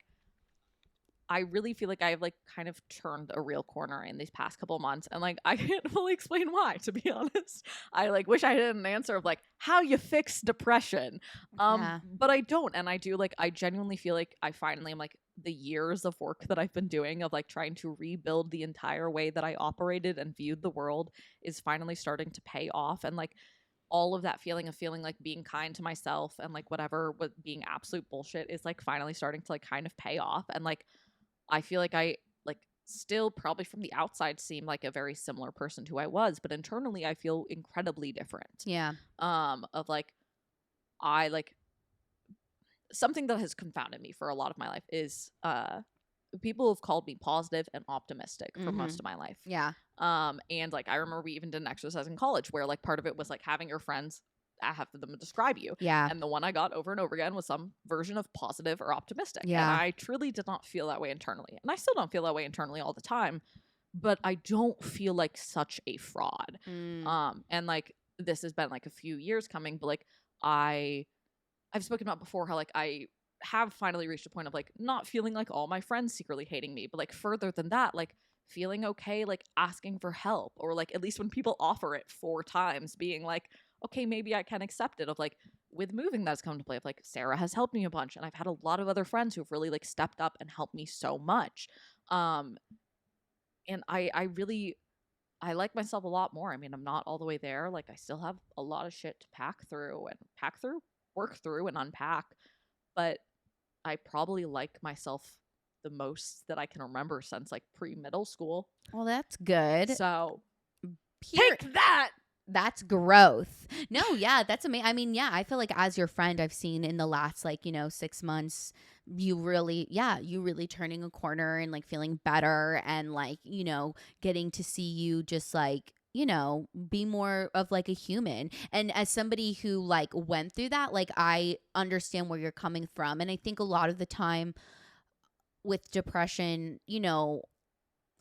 I really feel like I've like kind of turned a real corner in these past couple months. And like, I can't fully explain why, to be honest. I like wish I had an answer of like how you fix depression. But I don't. And I do like, I genuinely feel like I finally am like the years of work that I've been doing of like trying to rebuild the entire way that I operated and viewed the world is finally starting to pay off. And like, all of that feeling like being kind to myself and like whatever with being absolute bullshit is like finally starting to like kind of pay off. And like I feel like I like still probably from the outside seem like a very similar person to who I was, but internally I feel incredibly different. Yeah. Of like I like something that has confounded me for a lot of my life is people have called me positive and optimistic for most of my life. Yeah. And like I remember we even did an exercise in college where like part of it was like having your friends have them describe you. Yeah. And the one I got over and over again was some version of positive or optimistic. Yeah. And I truly did not feel that way internally. And I still don't feel that way internally all the time, but I don't feel like such a fraud. And like this has been like a few years coming, but like I've spoken about before how like I have finally reached a point of like not feeling like all my friends secretly hating me, but like further than that, like feeling okay, like asking for help, or like at least when people offer it 4 times being like, okay, maybe I can accept it. Of like with moving that's come to play of like Sarah has helped me a bunch, and I've had a lot of other friends who've really like stepped up and helped me so much. And I really like myself a lot more. I mean, I'm not all the way there. Like I still have a lot of shit to work through and unpack, but I probably like myself the most that I can remember since like pre-middle school. Well, that's good. So take that. That's growth. No, yeah, that's amazing. I mean, yeah, I feel like as your friend, I've seen in the last like, 6 months, you really turning a corner and like feeling better and like, getting to see you just like you know, be more of like a human. And as somebody who like went through that, like I understand where you're coming from. And I think a lot of the time with depression, you know,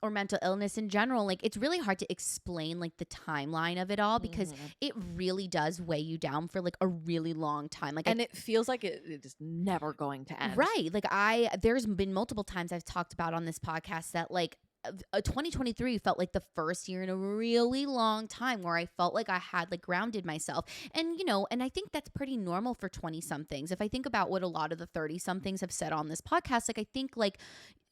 or mental illness in general, like it's really hard to explain like the timeline of it all because it really does weigh you down for like a really long time. Like, and it feels like it is never going to end. Right. Like there's been multiple times I've talked about on this podcast that like 2023 felt like the first year in a really long time where I felt like I had like grounded myself. And, you know, and I think that's pretty normal for 20 somethings. If I think about what a lot of the 30 somethings have said on this podcast, like I think like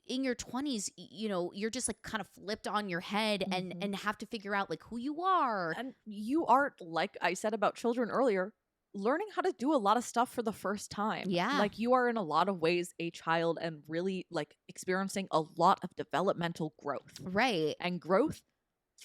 in your 20s, you know, you're just like kind of flipped on your head and have to figure out like who you are. And you are, like I said about children earlier, learning how to do a lot of stuff for the first time. Yeah. Like you are in a lot of ways a child and really like experiencing a lot of developmental growth. Right. And growth,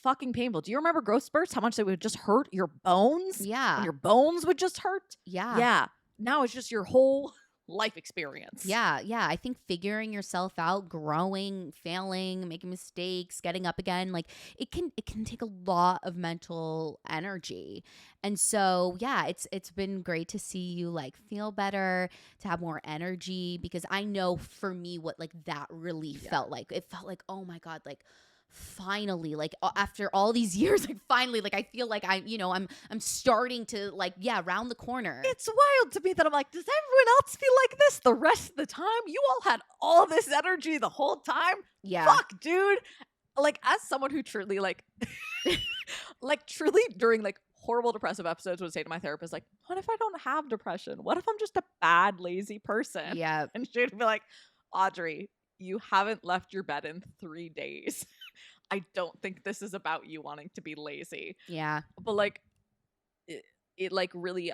fucking painful. Do you remember growth spurts? How much they would just hurt your bones? Yeah. And your bones would just hurt? Yeah. Yeah. Now it's just your whole life experience. Yeah. I think figuring yourself out, growing, failing, making mistakes, getting up again, like it can take a lot of mental energy. And so, yeah, it's been great to see you like feel better, to have more energy, because I know for me what like that relief felt like. It felt like, oh my God, like finally, like after all these years, like finally, like I feel like I'm starting to like, round the corner. It's wild to me that I'm like, does everyone else feel like this the rest of the time? You all had all this energy the whole time? Yeah. Fuck, dude. Like, as someone who truly like like truly during like horrible depressive episodes would say to my therapist, like, what if I don't have depression? What if I'm just a bad, lazy person? Yeah. And she'd be like, Audrey, you haven't left your bed in 3 days. I don't think this is about you wanting to be lazy. Yeah. But like it like really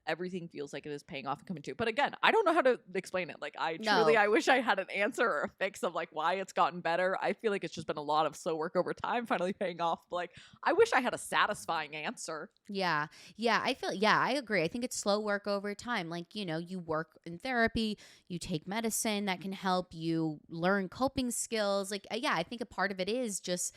everything feels like it is paying off and coming to. But again, I don't know how to explain it. Like I wish I had an answer or a fix of like why it's gotten better. I feel like it's just been a lot of slow work over time finally paying off. But like I wish I had a satisfying answer. Yeah. I agree. I think it's slow work over time. Like, you know, you work in therapy, you take medicine that can help you learn coping skills. Like, I think a part of it is just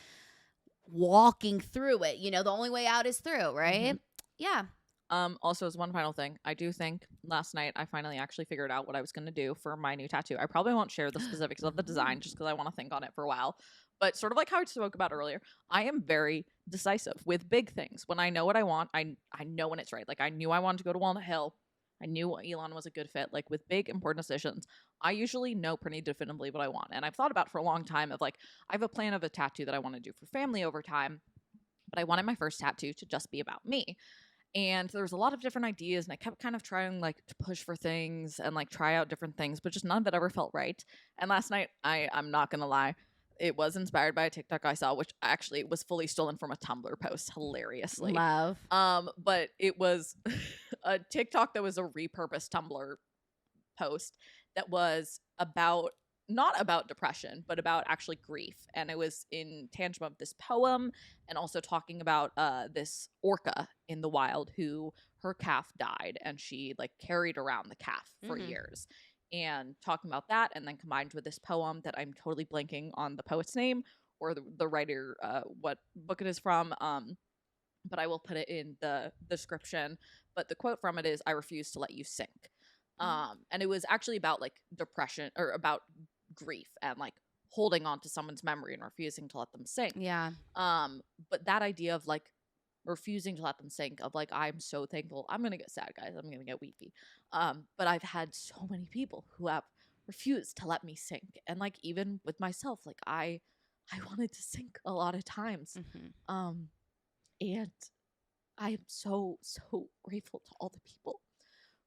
walking through it. You know, the only way out is through, right? Yeah. Also, as one final thing, I do think last night I finally actually figured out what I was going to do for my new tattoo. I probably won't share the specifics of the design just because I want to think on it for a while. But sort of like how I spoke about earlier, I am very decisive with big things. When I know what I want, I know when it's right. Like I knew I wanted to go to Walnut Hill. I knew Elon was a good fit. Like with big important decisions, I usually know pretty definitively what I want. And I've thought about for a long time of like, I have a plan of a tattoo that I want to do for family over time. But I wanted my first tattoo to just be about me. And there was a lot of different ideas, and I kept kind of trying like to push for things and like try out different things, but just none of it ever felt right. And last night, I'm not gonna lie, it was inspired by a TikTok I saw, which actually was fully stolen from a Tumblr post, hilariously. Love. But it was a TikTok that was a repurposed Tumblr post that was about not about depression, but about actually grief. And it was in tangent of this poem and also talking about this orca in the wild who her calf died and she like carried around the calf for years. And talking about that and then combined with this poem that I'm totally blanking on the poet's name or the writer, what book it is from. But I will put it in the description. But the quote from it is, "I refuse to let you sink." And it was actually about like depression or about grief and like holding on to someone's memory and refusing to let them sink. Yeah. But that idea of like refusing to let them sink of like, I'm so thankful. I'm going to get sad, guys. I'm going to get weepy. But I've had so many people who have refused to let me sink. And like, even with myself, like I wanted to sink a lot of times. And I am so, so grateful to all the people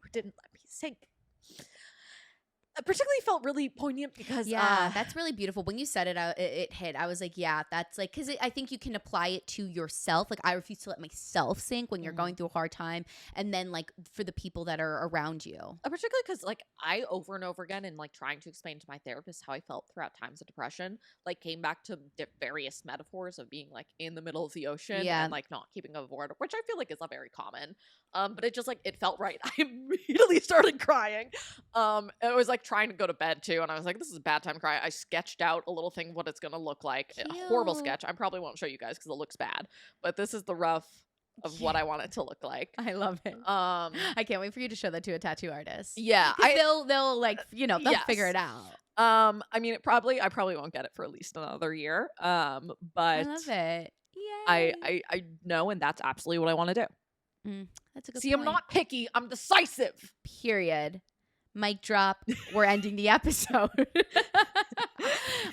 who didn't let me sink. It particularly felt really poignant because that's really beautiful. When you said it, it hit. I was like, yeah, that's like, because I think you can apply it to yourself. Like, I refuse to let myself sink when you're going through a hard time, and then like for the people that are around you. Particularly because like I over and over again, and like trying to explain to my therapist how I felt throughout times of depression, like came back to various metaphors of being like in the middle of the ocean and like not keeping a water, which I feel like is a very common. But it just like it felt right. I immediately started crying. It was like like trying to go to bed too, and I was like, this is a bad time to cry. I sketched out a little thing of what it's gonna look like. Cute. A horrible sketch. I probably won't show you guys because it looks bad, but this is the rough of what I want it to look like. I love it. I can't wait for you to show that to a tattoo artist. Yeah, they'll like, you know, they'll figure it out. I mean, I probably won't get it for at least another year. But I love it. I know, and that's absolutely what I want to do. That's a good See, point. I'm not picky. I'm decisive. Period. Mic drop. We're ending the episode.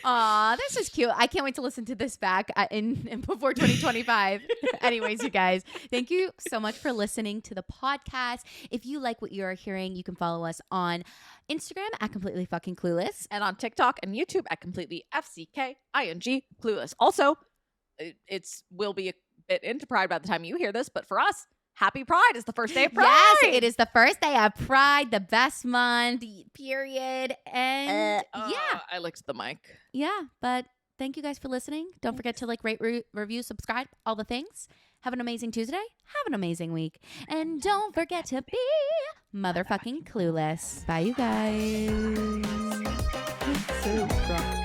Aw, this is cute. I can't wait to listen to this back in before 2025. Anyways, you guys, thank you so much for listening to the podcast. If you like what you are hearing, you can follow us on Instagram at Completely Fucking Clueless. And on TikTok and YouTube at Completely FCKING Clueless. Also, it's will be a bit into Pride by the time you hear this, but for us, Happy Pride is the first day of Pride. Yes, it is the first day of Pride, the best month, period. And I licked the mic. Yeah, but thank you guys for listening. Don't forget to like, rate, review, subscribe, all the things. Have an amazing Tuesday. Have an amazing week. And don't forget to be motherfucking clueless. Bye, you guys. So